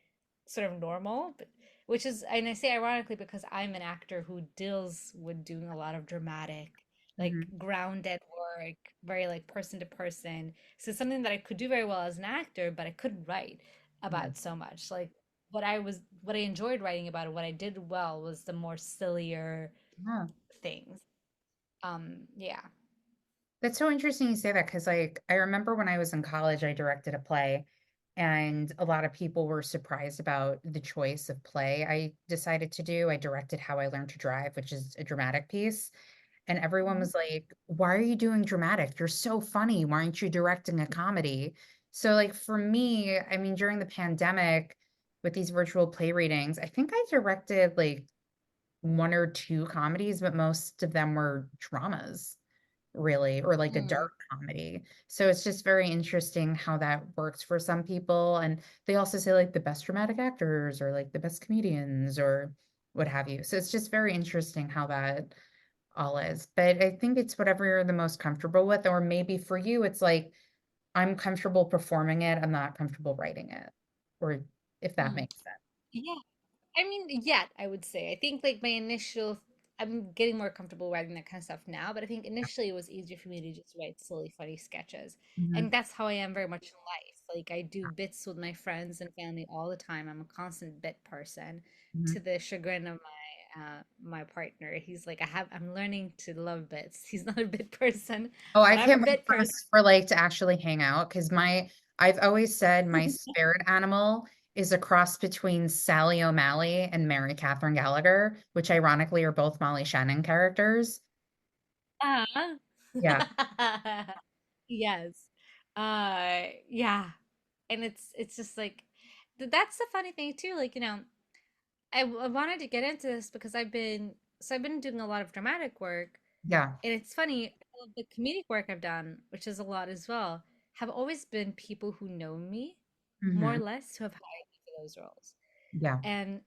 sort of normal, but which is, and I say ironically because I'm an actor who deals with doing a lot of dramatic, like Mhm. grounded work, very like person to person. So something that I could do very well as an actor, but I couldn't write Yeah. about so much. Like what I enjoyed writing about it, what I did well was the more sillier Yeah. things. Yeah. That's so interesting you say that because, like, I remember when I was in college, I directed a play, and a lot of people were surprised about the choice of play I decided to do. I directed How I Learned to Drive, which is a dramatic piece, and everyone Mhm. was like, "Why are you doing dramatic? You're so funny. Why aren't you directing a comedy?" So, like, for me, I mean, during the pandemic with these virtual play readings, I think I directed like one or two comedies, but most of them were dramas really, or like a Mm. dark comedy. So it's just very interesting how that works for some people. And they also say like the best dramatic actors or like the best comedians or what have you. So it's just very interesting how that all is. But I think it's whatever you're the most comfortable with, or maybe for you, it's like I'm comfortable performing it, I'm not comfortable writing it, or if that Mm. makes sense. Yeah. I mean, yet I would say. I think like my initial, I'm getting more comfortable writing that kind of stuff now, but I think initially it was easier for me to just write silly, funny sketches. Mhm. And that's how I am very much in life. Like I do bits with my friends and family all the time. I'm a constant bit person, Mhm. to the chagrin of my partner. He's like, I'm learning to love bits. He's not a bit person, Oh, but I I'm a can't wait bit for person. us for like to actually hang out because I've always said my spirit animal is a cross between Sally O'Malley and Mary Catherine Gallagher, which ironically are both Molly Shannon characters. Ah. Yeah. Yes. Yeah. And it's just like that's the funny thing too. Like, I wanted to get into this because I've been doing a lot of dramatic work, Yeah. and it's funny, all of the comedic work I've done, which is a lot as well, have always been people who know me, more or Hmm. less, who have hired me for those roles. Yeah. And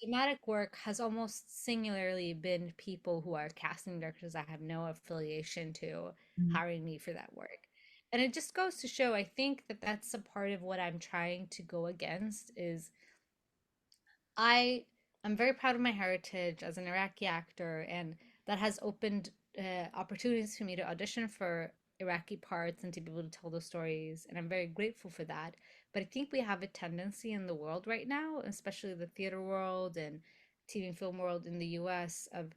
dramatic work has almost singularly been people who are casting directors I have no affiliation to Mhm. hiring me for that work. And it just goes to show, I think that that's a part of what I'm trying to go against is I am very proud of my heritage as an Iraqi actor, and that has opened opportunities for me to audition for Iraqi parts and to be able to tell those stories. And I'm very grateful for that. But I think we have a tendency in the world right now, especially the theater world and TV and film world in the US, of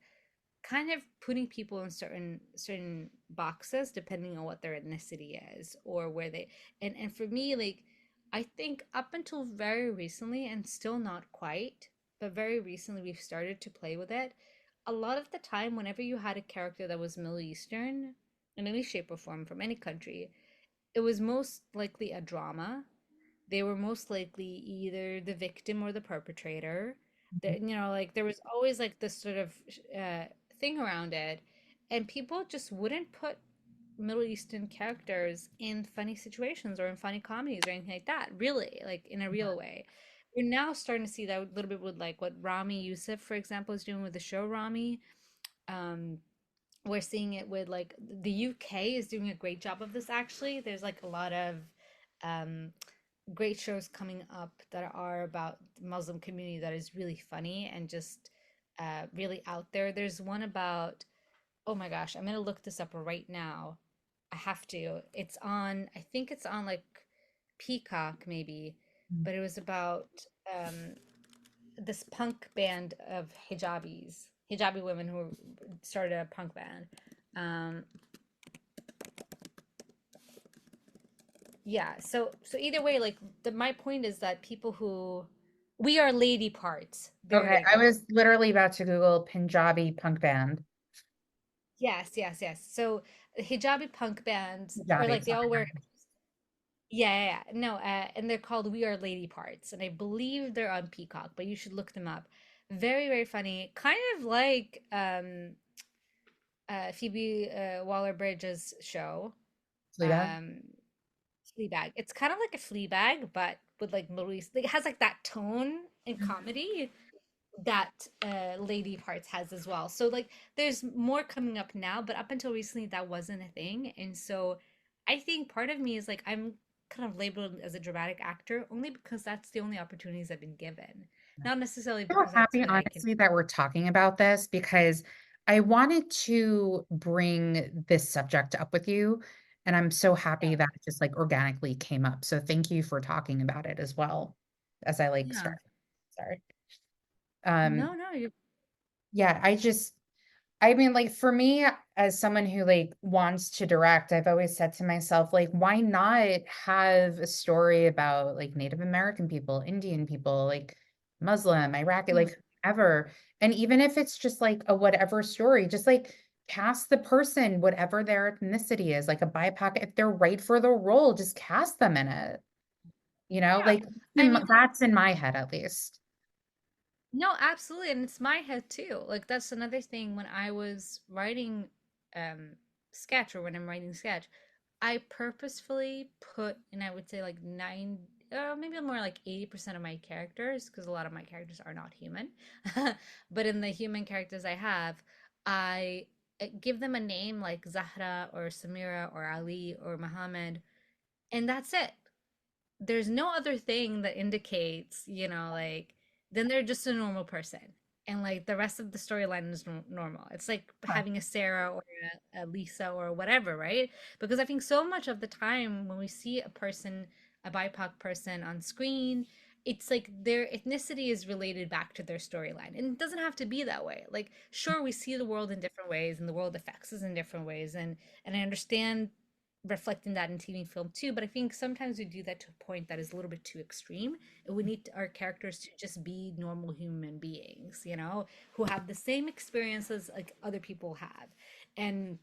kind of putting people in certain boxes depending on what their ethnicity is or where they and for me, like, I think up until very recently, and still not quite, but very recently we've started to play with it. A lot of the time, whenever you had a character that was Middle Eastern in any shape or form from any country, it was most likely a drama. They were most likely either the victim or the perpetrator. That, like, there was always like this sort of uh, thing around it, and people just wouldn't put Middle Eastern characters in funny situations or in funny comedies or anything like that, really, like in a real way. We're now starting to see that a little bit with like what Rami Youssef, for example, is doing with the show Rami. Um, we're seeing it with like the UK is doing a great job of this actually. There's like a lot of um great shows coming up that are about the Muslim community that is really funny and just really out there. There's one about, oh my gosh, I'm gonna look this up right now. I have to. It's on, I think it's on like Peacock maybe, but it was about um, this punk band of hijabi women who started a punk band. Um, yeah, so either way, like my point is that people who we are lady parts. There Okay, you I go. was literally about to Google Punjabi punk band. Yes, yes, yes. So the hijabi punk bands, or Punjabi, like they sorry. all wear, yeah, yeah, yeah. No, and they're called We Are Lady Parts, and I believe they're on Peacock, but you should look them up. Very, very funny. Kind of like Phoebe Waller-Bridge's show, Fleabag? um, Fleabag. It's kind of like a Fleabag, but with like Middle East. Like, it has like that tone in comedy that Lady Parts has as well. So like there's more coming up now, but up until recently that wasn't a thing. And so I think part of me is like I'm kind of labeled as a dramatic actor only because that's the only opportunities I've been given. Not necessarily So because that's happy, what I can. honestly, that we're talking about this because I wanted to bring this subject up with you. And I'm so happy Yeah. that it just like organically came up. So thank you for talking about it as well as I like Yeah. start. Sorry. Um, No, no, you yeah, I mean, like for me, as someone who like wants to direct, I've always said to myself, like, why not have a story about like Native American people, Indian people, like Muslim, Iraqi, mm, like ever. And even if it's just like a whatever story, just like cast the person, whatever their ethnicity is, like a BIPOC, if they're right for the role, just cast them in it. yeah. Like I mean, that's in my head at least. no, absolutely. And it's my head too. Like that's another thing when I was writing um sketch or when I'm writing sketch, I purposefully put, and I would say like maybe more like 80% of my characters, because a lot of my characters are not human. But in the human characters I have, I give them a name like Zahra or Samira or Ali or Muhammad, and that's it. There's no other thing that indicates, like, then they're just a normal person. And like the rest of the storyline is normal. It's like having a Sarah or a Lisa or whatever, right? Because I think so much of the time when we see a person, a BIPOC person on screen, it's like their ethnicity is related back to their storyline. And it doesn't have to be that way. Like, sure, we see the world in different ways and the world affects us in different ways. And I understand reflecting that in TV and film too. But I think sometimes we do that to a point that is a little bit too extreme. And we need our characters to just be normal human beings, who have the same experiences like other people have. And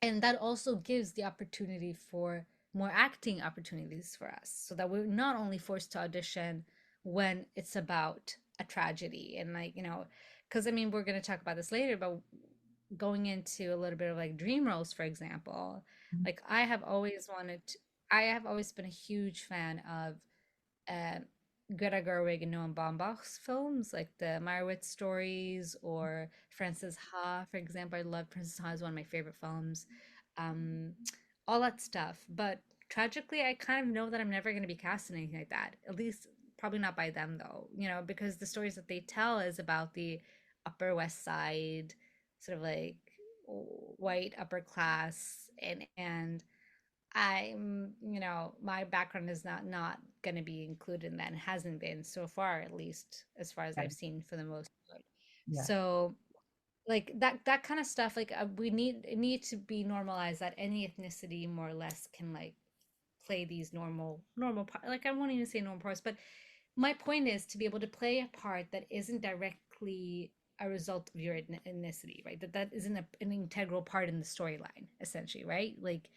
and that also gives the opportunity for more acting opportunities for us so that we're not only forced to audition when it's about a tragedy and like, because I mean, we're going to talk about this later, but going into a little bit of like dream roles, for example, like I have always been a huge fan of uh, Greta Gerwig and Noam Baumbach's films, like the Meyerowitz stories or Frances Ha, for example. I love Frances Ha is one of my favorite films. Um, all that stuff. But tragically, I kind of know that I'm never going to be cast in anything like that. At least, probably not by them, though. Because the stories that they tell is about the Upper West Side, sort of like white upper class, and my background is not going to be included in that and hasn't been so far, at least as far as Yeah. I've seen for the most part. Yeah. So like that kind of stuff, like we need to be normalized that any ethnicity more or less can like play these like I won't even say normal parts, but my point is to be able to play a part that isn't directly a result of your ethnicity, right? That isn't an integral part in the storyline, essentially, right? Like,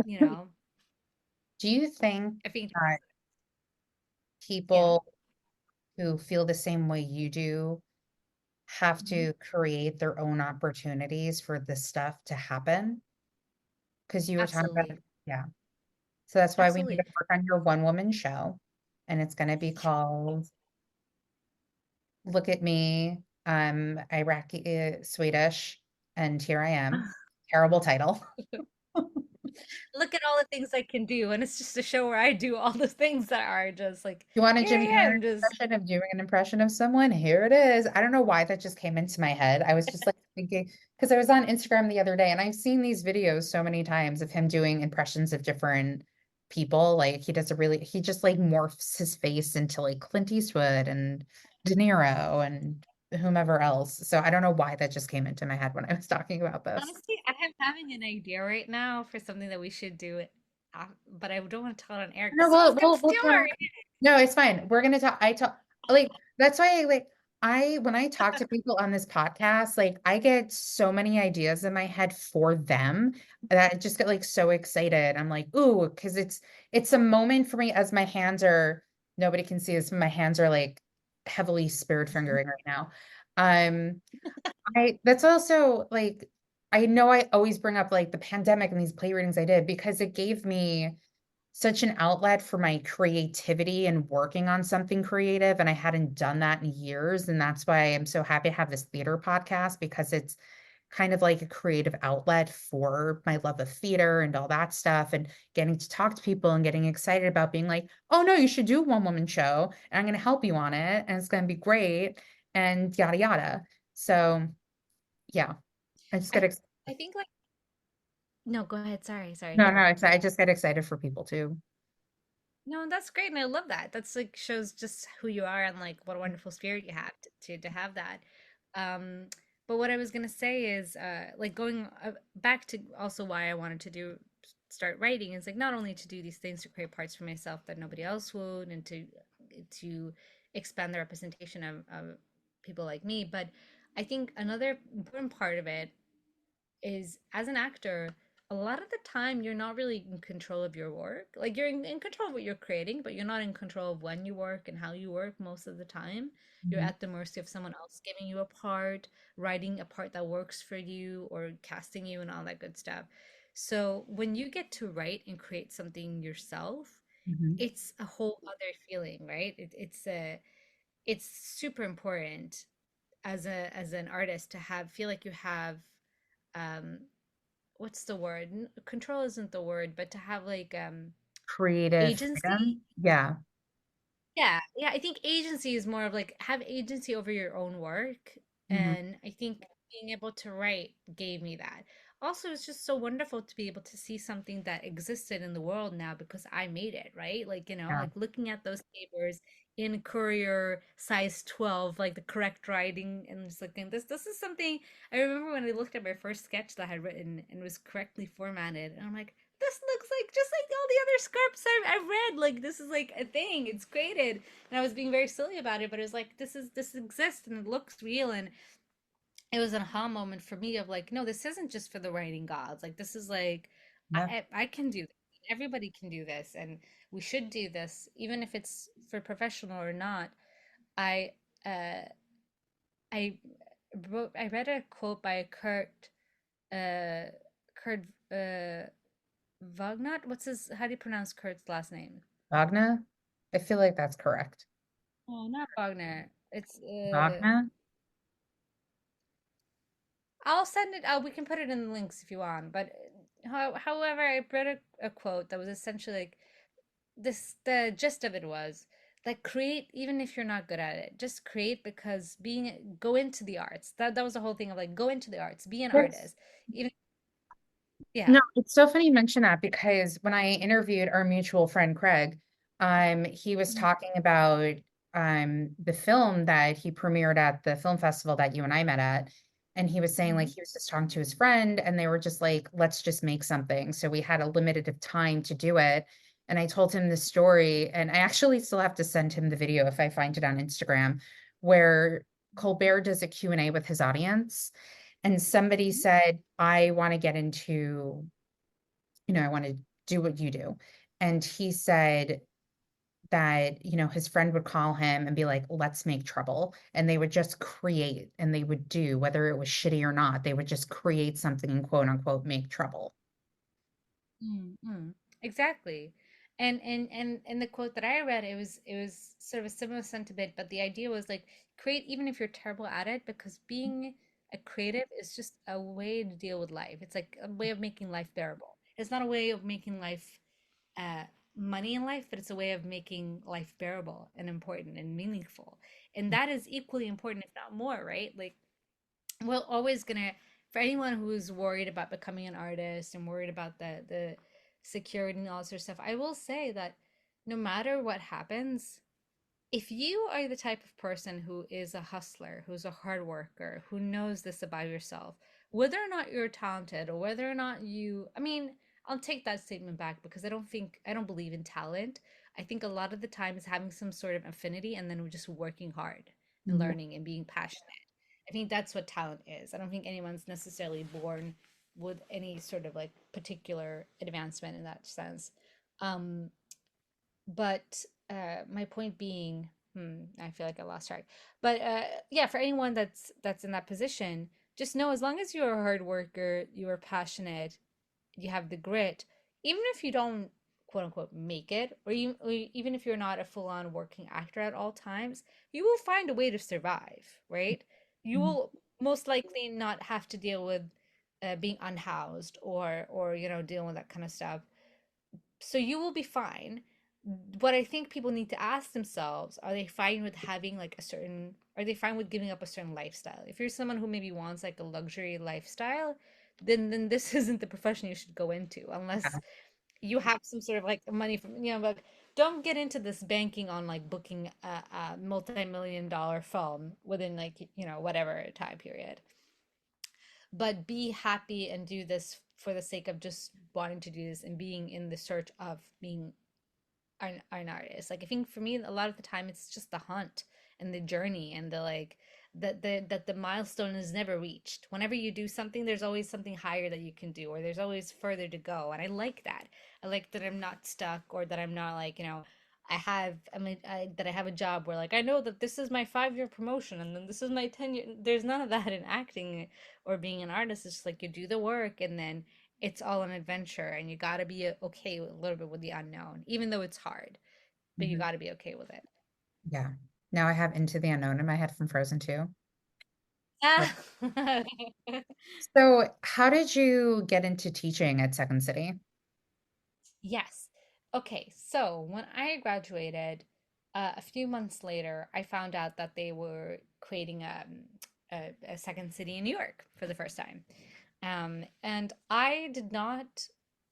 you know, Do you think I think that yeah, people who feel the same way you do have mhm, to create their own opportunities for this stuff to happen? Because you were talking about, absolutely, yeah. So that's why we need to absolutely. work on your one woman show. And it's going to be called Look at Me, Iraqi-Swedish, and here I am. Terrible title. Look at all the things I can do, and it's just a show where I do all the things that are just like, You want a here Jimmy I Aaron am, just impression of doing an impression of someone? Here it is. I don't know why that just came into my head. I was just like thinking, because I was on Instagram the other day and I've seen these videos so many times of him doing impressions of different people. Like he just like morphs his face into like Clint Eastwood and De Niro and whomever else. So I don't know why that just came into my head when I was talking about this. honestly, I am having an idea right now for something that we should do, but I don't want to tell it on air No, because someone's gonna we'll steal our talk. No, it's fine. We're gonna talk. I talk like that's why when I talk to people on this podcast, like I get so many ideas in my head for them that I just get like so excited. I'm like, ooh, because it's a moment for me as my hands are nobody can see this. My hands are like heavily spirit fingering right now. Um, I that's also like I know I always bring up like the pandemic and these play readings I did because it gave me such an outlet for my creativity and working on something creative. And I hadn't done that in years. And that's why I'm so happy to have this theater podcast because it's kind of like a creative outlet for my love of theater and all that stuff and getting to talk to people and getting excited about being like, oh no, you should do a one woman show and I'm going to help you on it and it's going to be great and yada yada. So yeah, I just get I excited. I think like no, go ahead. Sorry. No, no, I just get excited for people too. No, that's great, and I love that. That's like shows just who you are and like what a wonderful spirit you have to have that. Um, but what I was gonna say is, like going back to also why I wanted to start writing is like not only to do these things to create parts for myself that nobody else would, and to expand the representation of people like me, but I think another important part of it is as an actor, a lot of the time you're not really in control of your work. Like you're in control of what you're creating, but you're not in control of when you work and how you work most of the time. You're Mhm. at the mercy of someone else giving you a part, writing a part that works for you, or casting you and all that good stuff. So when you get to write and create something yourself, Mhm. it's a whole other feeling, right? It's super important as an artist to have feel like you have um what's the word? Control isn't the word, but to have like Creative agency. freedom. Yeah. Yeah, I think agency is more of like have agency over your own work. Mhm. And I think being able to write gave me that. Also, it's just so wonderful to be able to see something that existed in the world now because I made it, right? Like, Yeah. like looking at those papers in Courier size 12, like the correct writing, and just looking, this is something I remember when I looked at my first sketch that I had written and was correctly formatted. And I'm like, this looks like just like all the other scripts I've read. Like this is like a thing. It's created, and I was being very silly about it, but it was like this exists and it looks real, and it was an aha moment for me of like, no, this isn't just for the writing gods. Like this is like Yeah. I can do this. everybody can do this, and we should do this, even if it's for professional or not. I uh, I I read a quote by uh, Kurt Vagnat. What's his? How do you pronounce Kurt's last name? Wagner? I feel like that's correct. Oh, not Wagner. It's Wagner? I'll send it. We can put it in the links if you want. But however, I read a quote that was essentially like this. The gist of it was like create even if you're not good at it. Just create because being go into the arts. That was the whole thing of like go into the arts, be an It's artist. Even yeah. No, it's so funny you mention that because when I interviewed our mutual friend Craig, he was talking about the film that he premiered at the film festival that you and I met at. And he was saying like Mhm. he was just talking to his friend and they were just like, let's just make something. So we had a limited of time to do it. And I told him the story, and I actually still have to send him the video if I find it on Instagram, where Colbert does a Q&A with his audience. And somebody said, I want to get into, I want to do what you do. And he said that, his friend would call him and be like, let's make trouble. And they would just create and they would do, whether it was shitty or not, they would just create something and quote unquote make trouble. Mm-hmm. Exactly. And the quote that I read, it was sort of a similar sentiment, but the idea was like create even if you're terrible at it, because being a creative is just a way to deal with life. It's like a way of making life bearable. It's not a way of making life uh money in life, but it's a way of making life bearable and important and meaningful. And that is equally important, if not more, right? Like we're always gonna for anyone who's worried about becoming an artist and worried about the security and all this sort of stuff, I will say that no matter what happens, if you are the type of person who is a hustler, who's a hard worker, who knows this about yourself, whether or not you're talented or whether or not I mean, I'll take that statement back because I don't believe in talent. I think a lot of the time is having some sort of affinity and then we're just working hard and Mhm. learning and being passionate. I think that's what talent is. I don't think anyone's necessarily born with any sort of like particular advancement in that sense. Um, but my point being, I feel like I lost track. But yeah, for anyone that's in that position, just know as long as you're a hard worker, you are passionate, you have the grit, even if you don't quote unquote make it, or even if you're not a full on working actor at all times, you will find a way to survive, right? You will most likely not have to deal with being unhoused or dealing with that kind of stuff, so you will be fine. What I think people need to ask themselves, are they fine with having like are they fine with giving up a certain lifestyle? If you're someone who maybe wants like a luxury lifestyle, then this isn't the profession you should go into unless Yeah. you have some sort of like money from, like don't get into this banking on like booking a multi-million dollar film within like, whatever time period. But be happy and do this for the sake of just wanting to do this and being in the search of being an artist. Like I think for me, a lot of the time it's just the hunt and the journey and the like that the milestone is never reached. Whenever you do something, there's always something higher that you can do, or there's always further to go. And I like that. I like that I'm not stuck, or that I'm not like, that I have a job where like I know that this is my 5 year promotion and then this is my 10 year. There's none of that in acting or being an artist. It's just like you do the work and then it's all an adventure, and you got to be okay with, a little bit with the unknown, even though it's hard, but you Mhm. got to be okay with it. Yeah. Now I have Into the Unknown in my head from Frozen 2. Ah. So, how did you get into teaching at Second City? Yes. Okay, so when I graduated, a few months later, I found out that they were creating a second city in New York for the first time. And I did not,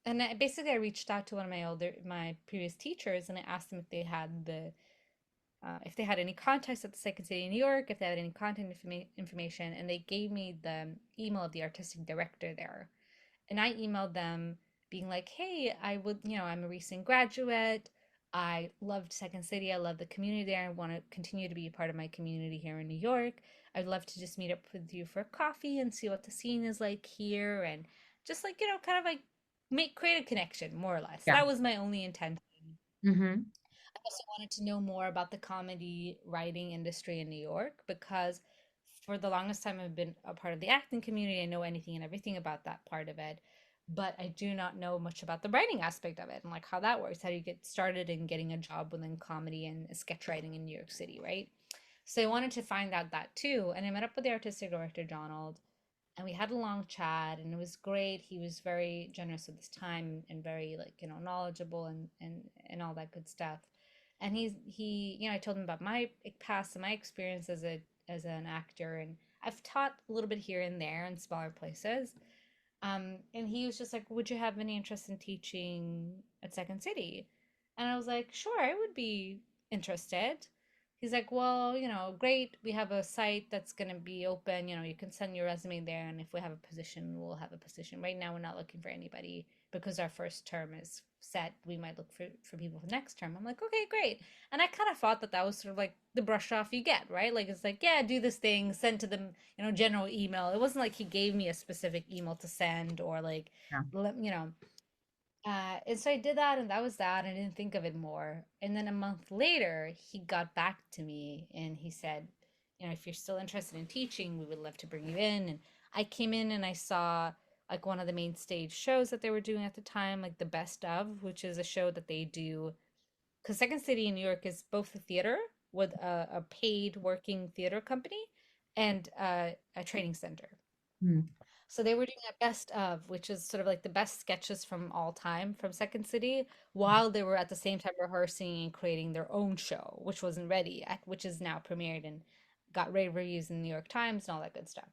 and basically I reached out to one of my previous teachers and I asked them if they had any contacts at the Second City in New York, if they had any content information, and they gave me the email of the artistic director there. And I emailed them being like, hey, I'm a recent graduate. I loved Second City. I love the community there. I want to continue to be a part of my community here in New York. I'd love to just meet up with you for coffee and see what the scene is like here. And just like, kind of like make create a connection, more or less. Yeah. That was my only intention. Hmm. I also wanted to know more about the comedy writing industry in New York because for the longest time I've been a part of the acting community. I know anything and everything about that part of it, but I do not know much about the writing aspect of it and like how that works. How do you get started in getting a job within comedy and sketch writing in New York City, right? So I wanted to find out that too. And I met up with the artistic director, Donald, and we had a long chat and it was great. He was very generous with his time and very like, knowledgeable and all that good stuff. And I told him about my past and my experience as an actor, and I've taught a little bit here and there in smaller places. And he was just like, "Would you have any interest in teaching at Second City?" And I was like, "Sure, I would be interested." He's like, "Well, great. We have a site that's going to be open. You can send your resume there, and if we have a position, we'll have a position. Right now, we're not looking for anybody because our first term is set. We might look for people for next term." I'm like, "Okay, great." And I kind of thought that was sort of like the brush off you get, right? Like it's like, yeah, do this thing, send to them, general email. It wasn't like he gave me a specific email to send or like, Yeah. and so I did that, and that was that. I didn't think of it more. And then a month later, he got back to me and he said, if you're still interested in teaching, we would love to bring you in. And I came in and I saw like one of the main stage shows that they were doing at the time, like the Best of, which is a show that they do because Second City in New York is both a theater with a paid working theater company and a training center. Mm. So they were doing a best of, which is sort of like the best sketches from all time from Second City, while they were at the same time rehearsing and creating their own show, which wasn't ready, which is now premiered and got rave reviews in the New York Times and all that good stuff.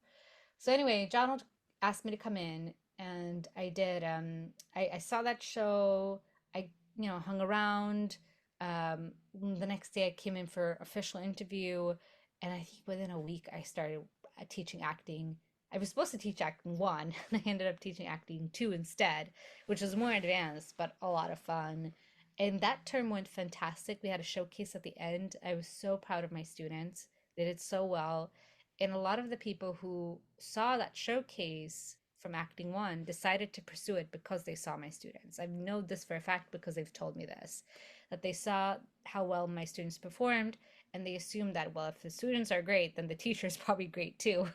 So anyway, Donald asked me to come in, and I did. I saw that show. I hung around. The next day, I came in for official interview, and I think within a week, I started teaching acting. I was supposed to teach acting one, and I ended up teaching acting two instead, which was more advanced but a lot of fun. And that term went fantastic. We had a showcase at the end. I was so proud of my students. They did so well. And a lot of the people who saw that showcase from acting one decided to pursue it because they saw my students. I know this for a fact because they've told me this, that they saw how well my students performed and they assumed that, well, if the students are great, then the teacher is probably great too.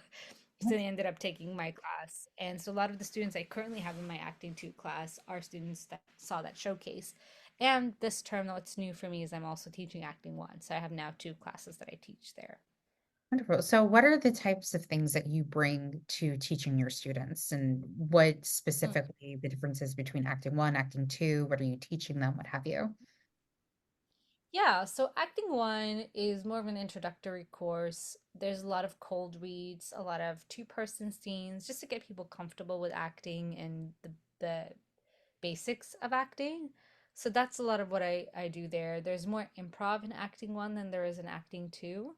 So they ended up taking my class. And so a lot of the students I currently have in my acting 2 class are students that saw that showcase. And this term, what's new for me is I'm also teaching acting 1. So I have now 2 classes that I teach there. Wonderful. So, what are the types of things that you bring to teaching your students, and what Mm. specifically the differences between acting one, acting two? What are you teaching them? What have you? Yeah, so acting one is more of an introductory course. There's a lot of cold reads, a lot of two-person scenes, just to get people comfortable with acting and the basics of acting. So that's a lot of what I do there. There's more improv in acting one than there is in acting two.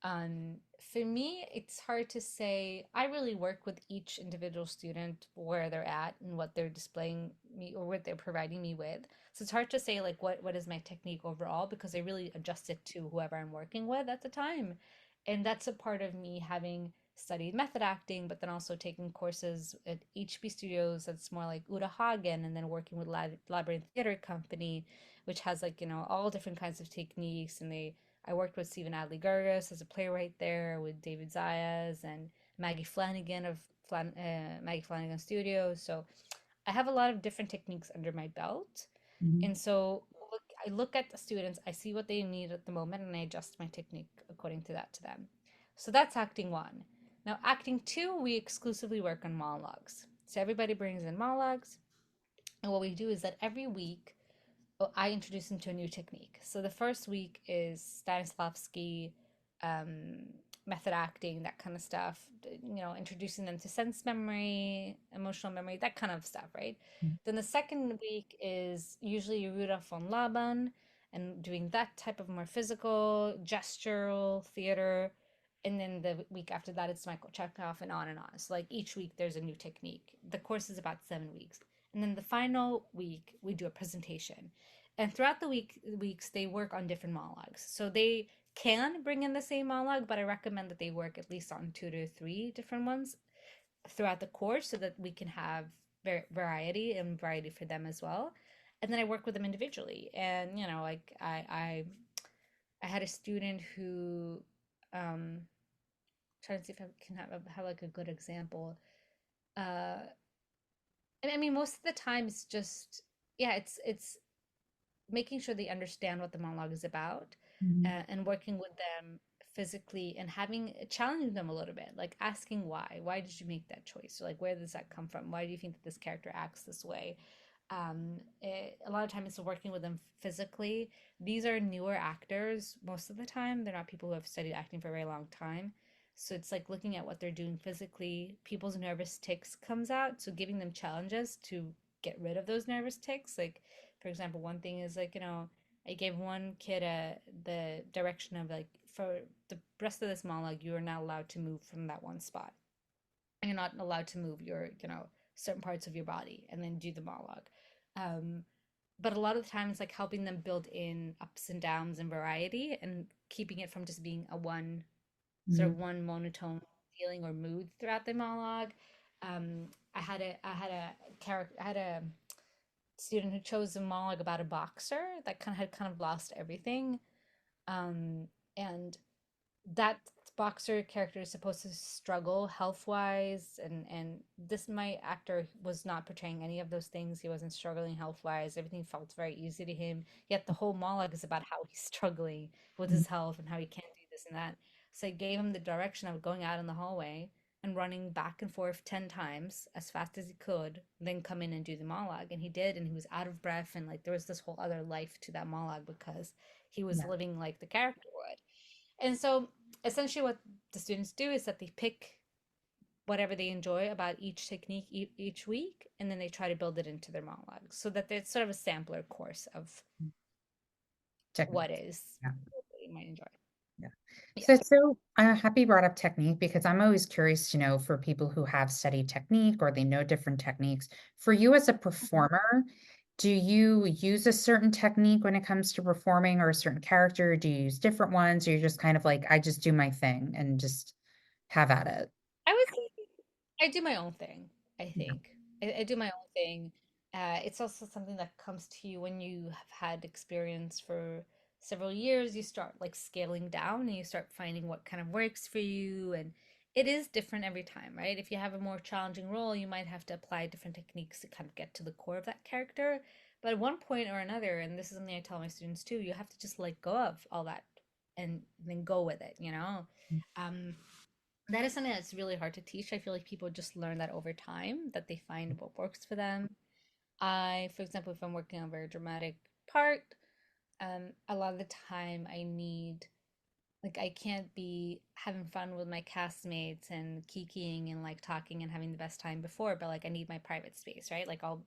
For me, it's hard to say. I really work with each individual student where they're at and what they're displaying me or what they're providing me with. So it's hard to say like what is my technique overall because I really adjust it to whoever I'm working with at the time. And that's a part of me having studied method acting, but then also taking courses at HB Studios that's more like Uta Hagen, and then working with Labyrinth Theater Company, which has like, all different kinds of techniques, and I worked with Stephen Adley Gargas as a playwright there, with David Zayas and Maggie Flanagan of Maggie Flanagan Studios. So I have a lot of different techniques under my belt. Mhm. And so I look at the students, I see what they need at the moment, and I adjust my technique according to that to them. So that's acting one. Now, acting two, we exclusively work on monologues. So everybody brings in monologues. And what we do is that every week I introduce them to a new technique. So the first week is Stanislavski, um, method acting, that kind of stuff. Introducing them to sense memory, emotional memory, that kind of stuff, right? Then the second week is usually Rudolf von Laban and doing that type of more physical, gestural theater. And then the week after that, it's Michael Chekhov and on and on. So, like each week, there's a new technique. The course is about 7 weeks. And then the final week, we do a presentation. And throughout the weeks, they work on different monologues. So they can bring in the same monologue, but I recommend that they work at least on 2 to 3 different ones throughout the course so that we can have variety and variety for them as well. And then I work with them individually. And, like I had a student who, trying to see if I can have like a good example. Uh, and I mean, most of the time it's just, yeah, it's making sure they understand what the monologue is about, Mhm. and working with them physically and having challenging them a little bit, like asking why did you make that choice, or like where does that come from, why do you think that this character acts this way. A lot of times it's working with them physically. These are newer actors most of the time. They're not people who have studied acting for a very long time, so it's like looking at what they're doing physically. People's nervous tics comes out, so giving them challenges to get rid of those nervous tics. Like, for example, one thing is like, I gave one kid the direction of like, for the rest of this monologue, you are not allowed to move from that one spot. And you're not allowed to move your, certain parts of your body and then do the monologue. Um, but a lot of the time it's like helping them build in ups and downs and variety, and keeping it from just being a Mhm. one monotone feeling or mood throughout the monologue. I had a student who chose a monologue about a boxer that kind of lost everything. Um, and that boxer character is supposed to struggle health wise, and this my actor was not portraying any of those things. He wasn't struggling health wise. Everything felt very easy to him. Yet the whole monologue is about how he's struggling with Mhm. his health and how he can't do this and that. So I gave him the direction of going out in the hallway and running back and forth 10 times as fast as he could, then come in and do the monologue. And he did, and he was out of breath. And like there was this whole other life to that monologue because he was Yeah. living like the character would. And so essentially what the students do is that they pick whatever they enjoy about each technique each week, and then they try to build it into their monologue, so that it's sort of a sampler course of what Techniques. is Yeah. what you might enjoy. Yeah. Yeah. So I'm happy you brought up technique because I'm always curious to know for people who have studied technique or they know different techniques. For you as a performer, do you use a certain technique when it comes to performing or a certain character? Do you use different ones? Or you're just kind of like, I just do my thing and just have at it? I would say I do my own thing, I Yeah. think. I do my own thing. It's also something that comes to you when you have had experience for several years. You start like scaling down and you start finding what kind of works for you. And it is different every time, right? If you have a more challenging role, you might have to apply different techniques to kind of get to the core of that character. But at one point or another, and this is something I tell my students too, you have to just let go of all that and then go with it, you know? Um, that is something that's really hard to teach. I feel like people just learn that over time, that they find what works for them. For example, if I'm working on a very dramatic part, a lot of the time I need, like, I can't be having fun with my castmates and kikiing and like talking and having the best time before, but like I need my private space, right? Like I'll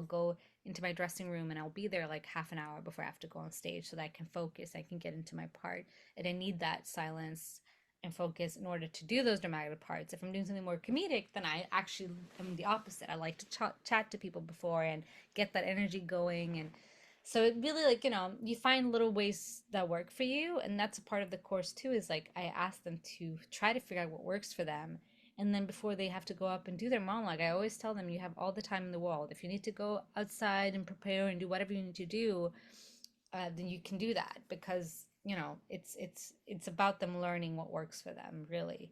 go into my dressing room and I'll be there like half an hour before I have to go on stage so that I can focus, I can get into my part. And I need that silence and focus in order to do those dramatic parts. If I'm doing something more comedic, then I actually am the opposite. I like to chat to people before and get that energy going. And so it really, like, you find little ways that work for you. And that's a part of the course too, is like I ask them to try to figure out what works for them. And then before they have to go up and do their monologue, I always tell them you have all the time in the world. If you need to go outside and prepare and do whatever you need to do, then you can do that, because it's about them learning what works for them, really.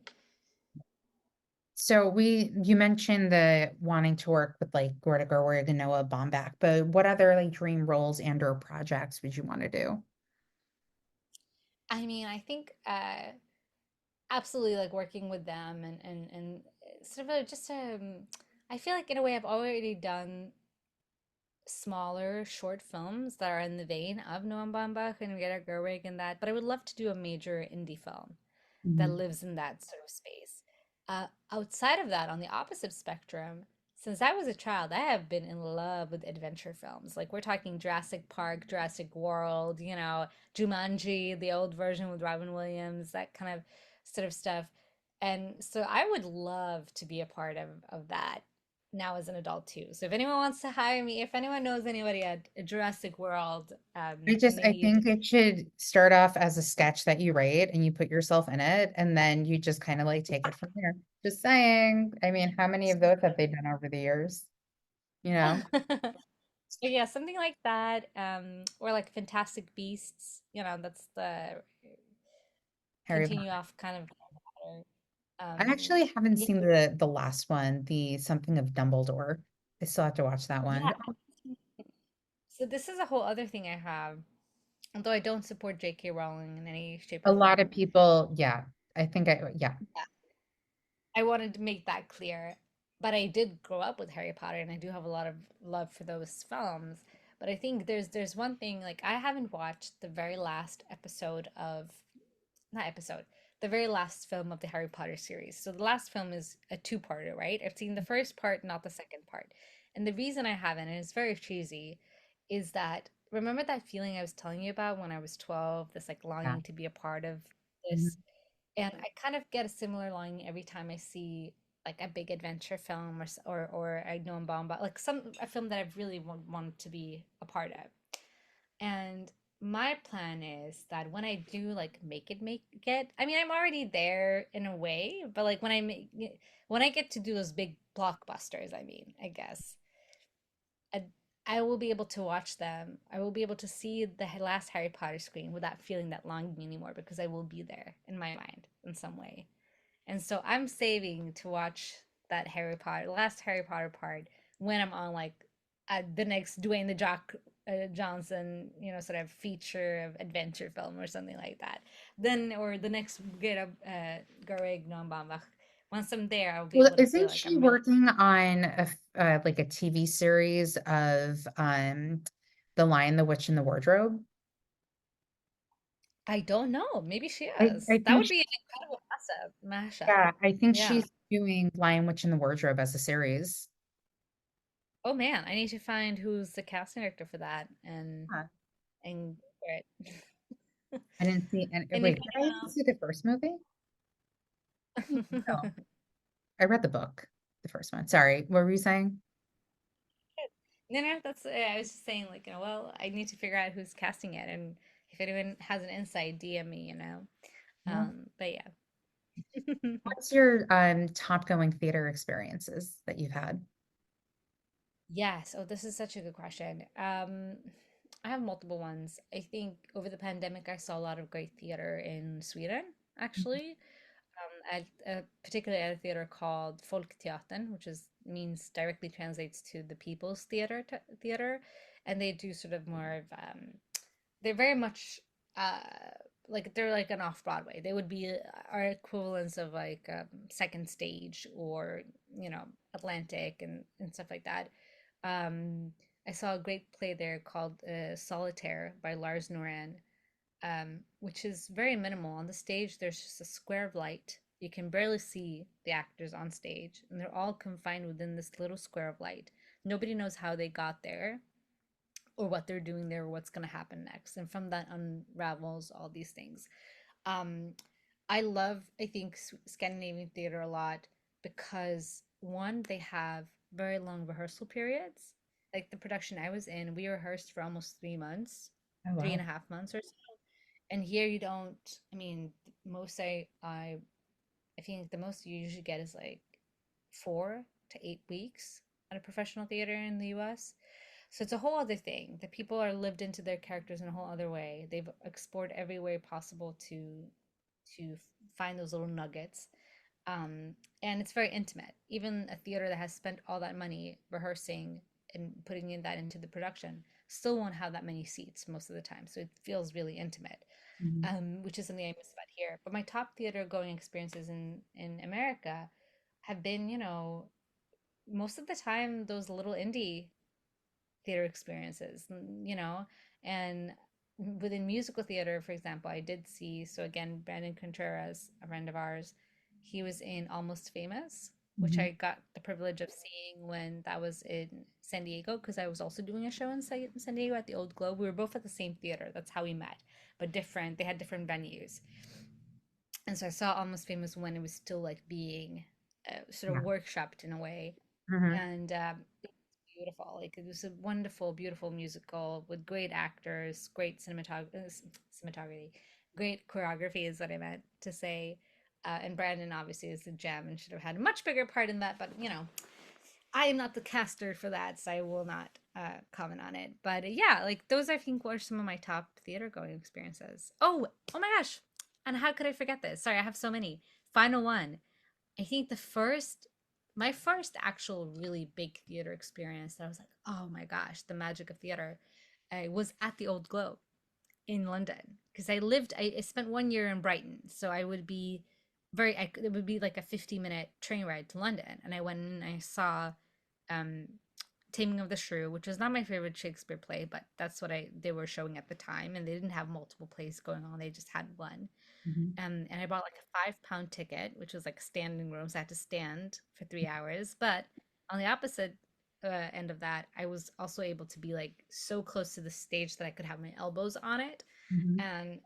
So you mentioned the wanting to work with like Greta Gerwig and Noah Baumbach, but what other like dream roles and or projects would you want to do? I mean, I think absolutely, like working with them and sort of I feel like in a way I've already done smaller short films that are in the vein of Noam Baumbach and Greta Gerwig and that, but I would love to do a major indie film that Mhm. lives in that sort of space. Outside of that, on the opposite spectrum, since I was a child, I have been in love with adventure films. Like we're talking Jurassic Park, Jurassic World, Jumanji, the old version with Robin Williams, that kind of sort of stuff. And so I would love to be a part of that now as an adult too. So if anyone wants to hire me, if anyone knows anybody at Jurassic World, and they I need, think it should start off as a sketch that you write and you put yourself in it, and then you just kind of like take it from there. Just saying. I mean, how many of those have they done over the years? you know, So yeah, something like that, or like Fantastic Beasts. That's the Harry continue Potter. off kind of Harry Potter. I actually haven't Yeah, seen the last one, the something of Dumbledore. I still have to watch that yeah. one. So this is a whole other thing I have, although I don't support J.K. Rowling in any shape A or lot of form. people, yeah, I think yeah. Yeah, I wanted to make that clear. But I did grow up with Harry Potter, and I do have a lot of love for those films. But I think there's one thing, like I haven't watched the very last episode of not episode, the very last film of the Harry Potter series. So the last film is a two-parter, right? I've seen the first part, not the second part. And the reason I haven't, and it's very cheesy, is that remember that feeling I was telling you about when I was 12, this like Yeah. longing to be a part of this. Mhm. And I kind of get a similar longing every time I see like a big adventure film or I know I'm bound about like some a film that I've really wanted to be a part of. And my plan is that when I do like make it, I mean, I'm already there in a way, but like when I get to do those big blockbusters, I mean, I guess I, I will be able to watch them. I will be able to see the last Harry Potter screen without feeling that longing anymore because I will be there in my mind in some way. And so I'm saving to watch that last Harry Potter part when I'm on like the next Dwayne the Jock Johnson, sort of feature of adventure film or something like that. Then, or the next Get Up Gareg Nombambach. Once I'm there, I'll be Well, able to feel isn't like she I'm really. working on like a TV series of The Lion, the Witch, and the Wardrobe? I don't know. Maybe she I is. That think would be an incredible mashup. yeah, I think Yeah. she's doing Lion, Witch, and the Wardrobe as a series. Oh man, I need to find who's the casting director for that Huh. and for it. I didn't see and And if wait, did I even see the first movie? I don't think so. you I read the book, the first one. Sorry, what were you saying? No, no, that's I was just saying, like, well, I need to figure out who's casting it, and if anyone has an insight, DM me. Well, But yeah. what's your top going theater experiences that you've had? Yes. Oh, this is such a good question. I have multiple ones. I think over the pandemic, I saw a lot of great theater in Sweden, actually. Particularly at a theater called Folkteatern, which is means directly translates to the People's Theater, and they do sort of more of they're very much uh like they're like an off Broadway. They would be our equivalents of like Second Stage or Atlantic and stuff like that. Um, I saw a great play there called Solitaire by Lars Noren, which is very minimal. On the stage, there's just a square of light. You can barely see the actors on stage, and they're all confined within this little square of light. Nobody knows how they got there or what they're doing there or what's going to happen next. And from that unravels all these things. Um, I think, Scandinavian theater a lot because one, they have very long rehearsal periods. Like the production I was in, we rehearsed for almost 3 months, Oh three and wow. a half months or so. And here you don't, I mean, most I think the most you usually get is like 4 to 8 weeks at a professional theater in the US. So it's a whole other thing. The people are lived into their characters in a whole other way. They've explored every way possible to find those little nuggets. And it's very intimate. Even a theater that has spent all that money rehearsing and putting in that into the production still won't have that many seats most of the time. So it feels really intimate, Mhm. which is something I miss about here. But my top theater going experiences in America have been, most of the time those little indie theater experiences, and within musical theater, for example, I did see, so again, Brandon Contreras, a friend of ours, he was in Almost Famous, which Mhm. I got the privilege of seeing when that was in San Diego, because I was also doing a show in San Diego at the Old Globe. We were both at the same theater. That's how we met, but different. They had different venues. And so I saw Almost Famous when it was still like being sort of Yeah. workshopped in a way. Mhm. And beautiful. Like it was a wonderful, beautiful musical with great actors, great cinematography, great choreography is what I meant to say. And Brandon obviously is a gem and should have had a much bigger part in that, but I am not the caster for that, so I will not comment on it. But yeah, like those I think were some of my top theater going experiences. Oh my gosh. And how could I forget this? Sorry, I have so many. Final one. I think my first actual really big theater experience that I was like, oh my gosh, the magic of theater, was at the Old Globe in London because I spent 1 year in Brighton, so I would be it would be like a 50-minute train ride to London, and I went and I saw um Taming of the Shrew, which was not my favorite Shakespeare play, but that's what I they were showing at the time, and they didn't have multiple plays going on; they just had one. Mhm. And I bought like a £5 ticket, which was like standing room, so I had to stand for 3 hours. But on the opposite end of that, I was also able to be like so close to the stage that I could have my elbows on it. Mhm. And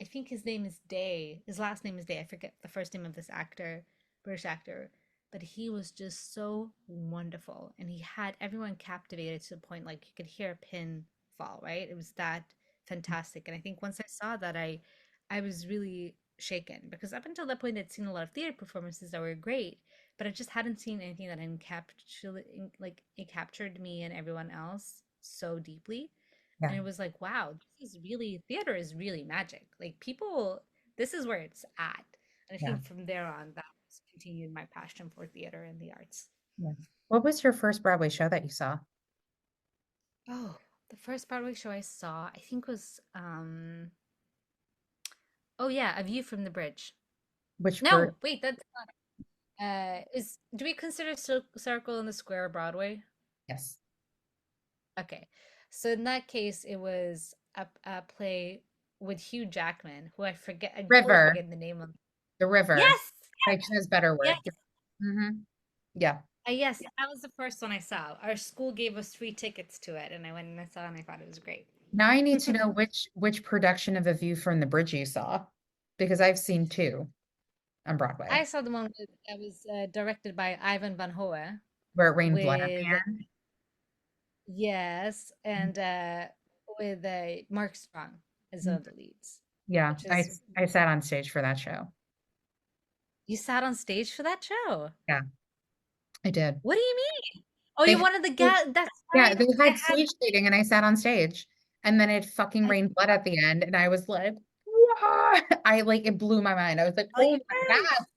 I think his name is Day. His last name is Day. I forget the first name of this actor, British actor, but he was just so wonderful, and he had everyone captivated to the point like you could hear a pin fall. Right? It was that fantastic, and I think once I saw that, I was really shaken because up until that point, I'd seen a lot of theater performances that were great, but I just hadn't seen anything that it captured me and everyone else so deeply. Yeah, And it was like, wow, this is really theater is really magic. Like people, this is where it's at. And I yeah, think from there on, that's continued my passion for theater and the arts. yeah. What was your first Broadway show that you saw? Oh, the first Broadway show I saw, I think was oh yeah, A View from the Bridge. Which ver No, wait, that's is do we consider Circle in the Square Broadway? Yes. Okay. So in that case, it was a play with Hugh Jackman, who I totally River, forget the name of. the river. Yes, I chose better yes, word. Mm-hmm. Yeah. yes. That was the first one I saw. Our school gave us free tickets to it, and I went and I saw, it and I thought it was great. Now I need to know which production of A View from the Bridge you saw, because I've seen two on I Broadway saw the one that was directed by Ivan Van Hohe where it rained blood at the with end. yes, and with Mark Strong as one Mhm. of the leads, Yeah, which is I sat on stage for that show. you sat on stage for that show. Yeah, I did. What do you mean? Oh, They you had, wanted the gas? That's yeah, right. they I had had. stage seating and I sat on stage and then it fucking I rained blood at the end and I was like, "Wah!" I like it blew my mind. I was like, tell oh you my God. first.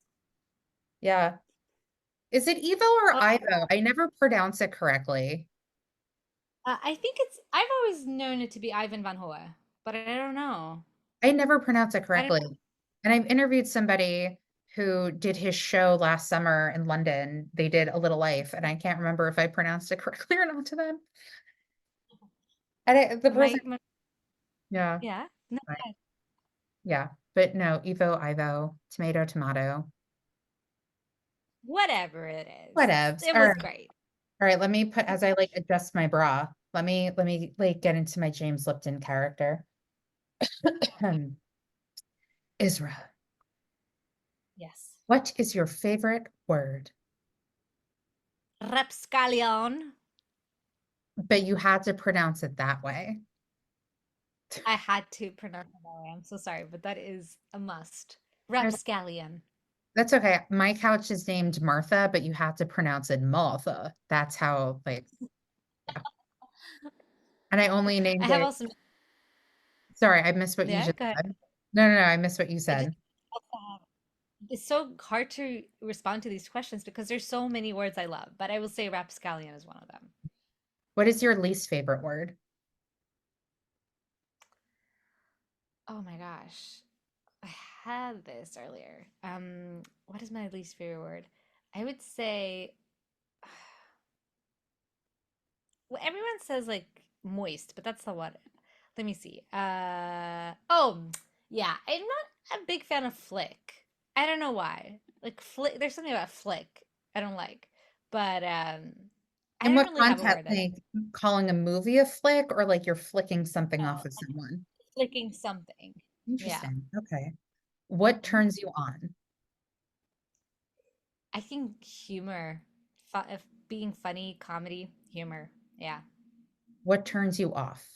Yeah. Is it Evo or Oh, Ivo? I never pronounce it correctly. I think it's. I've always known it to be Ivan Van Hohe, but I don't know. I never pronounce it I don't correctly. And I've interviewed somebody who did his show last summer in London. They did A Little Life, and I can't remember if I pronounced it correctly or not to them. And the person, my yeah, yeah. No, right, yeah, but no, Evo, Ivo, tomato, tomato, whatever it is, whatevs. it was great. All right. Let me put as I like adjust my bra. Let me like get into my James Lipton character. Isra, Yes. what is your favorite word? Rapscallion. But you had to pronounce it that way. I had to pronounce it that way. I'm so sorry, but that is a must. There's Rapscallion. That's okay. My couch is named Martha, but you have to pronounce it Martha. That's how, like, yeah. And I only I named have it. also. Sorry, I missed what you Yeah, just go ahead. said. No, no, no, I missed what you I just said. it's so hard to respond to these questions because there's so many words I love, but I will say rapscallion is one of them. What is your least favorite word? Oh my gosh. I had this earlier. What is my least favorite word? I would say well, everyone says like moist, but that's not what. Let me see. Yeah, I'm not a big fan of flick. I don't know why. Like flick, there's something about flick I don't like, but I In don't what really have a context? word that Like calling a movie a flick or like you're flicking something off of like someone? flicking something. Yeah. Interesting. Okay. What Mhm. turns you on? I think humor, if being funny, comedy, humor. Yeah. What turns you off?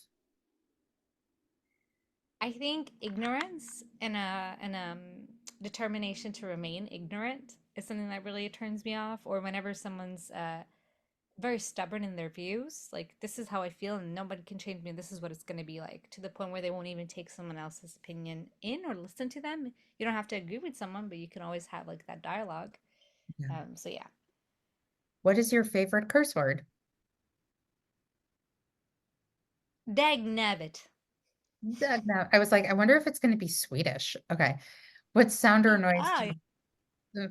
I think ignorance and determination to remain ignorant. is something that really turns me off. Or whenever someone's very stubborn in their views, like this is how I feel and nobody can change me. This is what it's going to be like, to the point where they won't even take someone else's opinion in or listen to them. You don't have to agree with someone, but you can always have like that dialogue. Yeah. So yeah, What is your favorite curse word? dag nabbit. No, I was like, I wonder if it's going to be Swedish. Okay. What sound or noise Ah,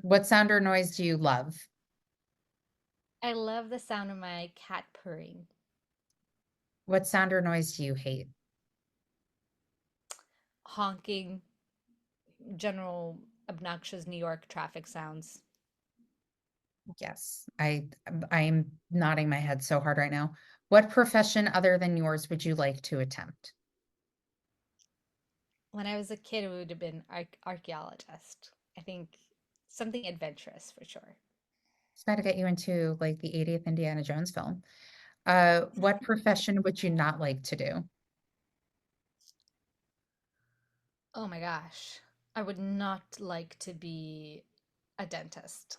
what sound or noise do you love? I love the sound of my cat purring. What sound or noise do you hate? Honking, general obnoxious New York traffic sounds. Yes, I'm nodding my head so hard right now. What profession other than yours would you like to attempt? When I was a kid, it would have been archaeologist. I think something adventurous for sure. It's got to get you into like the 80th Indiana Jones film. What profession would you not like to do? Oh my gosh. I would not like to be a dentist.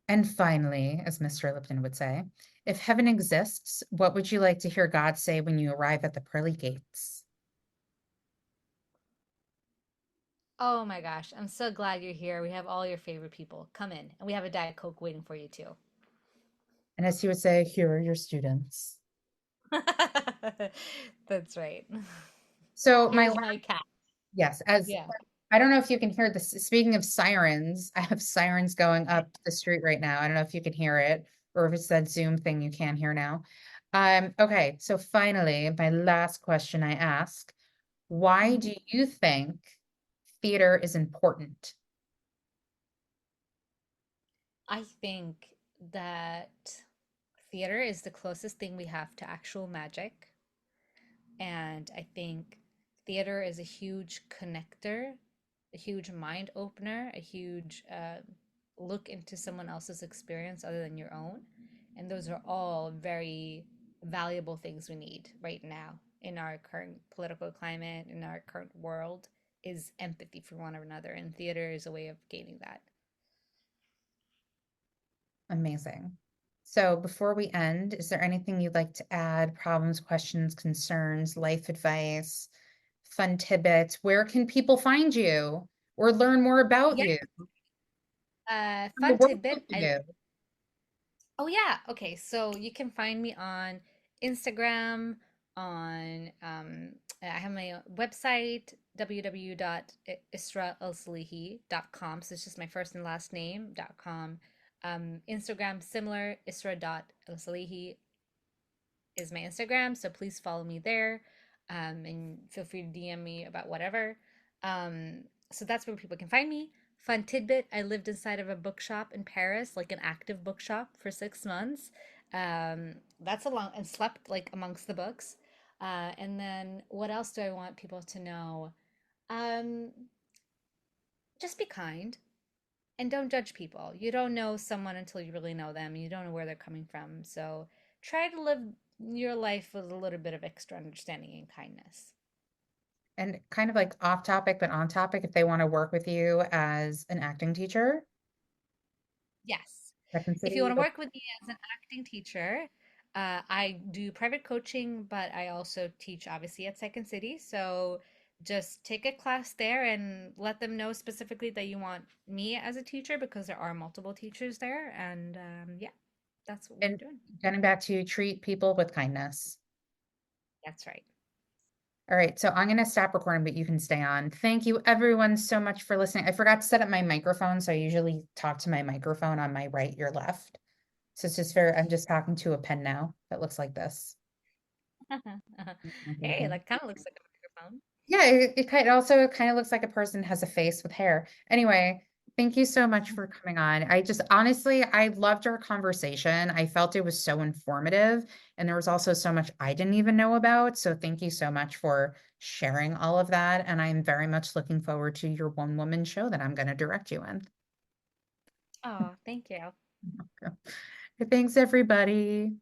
And finally, as Mr. Lipton would say, if heaven exists, what would you like to hear God say when you arrive at the pearly gates? Oh my gosh. I'm so glad you're here. We have all your favorite people. Come in. And we have a Diet Coke waiting for you too. And as he would say, here are your students. That's right. So my Here's my cat. yes, as Yeah. I don't know if you can hear this. Speaking of sirens, I have sirens going up the street right now. I don't know if you can hear it or if it's that Zoom thing you can't hear now. Okay, so finally, my last question I ask, why Mhm. do you think theater is important? I think that theater is the closest thing we have to actual magic. And I think theater is a huge connector, a huge mind opener, a huge look into someone else's experience other than your own. And those are all very valuable things we need right now in our current political climate, in our current world, is empathy for one another. And theater is a way of gaining that. Amazing. So before we end, is there anything you'd like to add? Problems, questions, concerns, life advice, fun tidbits? Where can people find you or learn more about Yeah. you? The Fun work tidbit. that you do. Oh yeah. Okay. So you can find me on Instagram, on I have my website, www.israelsalihie.com. So it's just my first and last name.com. Instagram similar, isra.elsalihi is my Instagram, so please follow me there. And feel free to DM me about whatever. So that's where people can find me. Fun tidbit, I lived inside of a bookshop in Paris, like an active bookshop for 6 months. That's a long, and slept like amongst the books. And then what else do I want people to know? Um, just be kind and don't judge people. You don't know someone until you really know them. You don't know where they're coming from. So try to live your life with a little bit of extra understanding and kindness. And kind of like off topic, but on topic, if they want to work with you as an acting teacher, Yes. Second If you want City, to work with me as an acting teacher, I do private coaching, but I also teach obviously at Second City. So just take a class there and let them know specifically that you want me as a teacher, because there are multiple teachers there. And yeah, that's what we're and doing. getting back to treat people with kindness. That's right. All right, so I'm going to stop recording, but you can stay on. Thank you everyone so much for listening. I forgot to set up my microphone, so I usually talk to my microphone on my right, your left. So it's just fair. I'm just talking to a pen now that looks like this. Hey, that kind of looks like a microphone. Yeah, it also kind of looks like a person has a face with hair. Anyway, thank you so much for coming on. I just honestly, I loved our conversation. I felt it was so informative, and there was also so much I didn't even know about. So thank you so much for sharing all of that. And I'm very much looking forward to your one woman show that I'm going to direct you in. Oh, thank you. Thanks, everybody.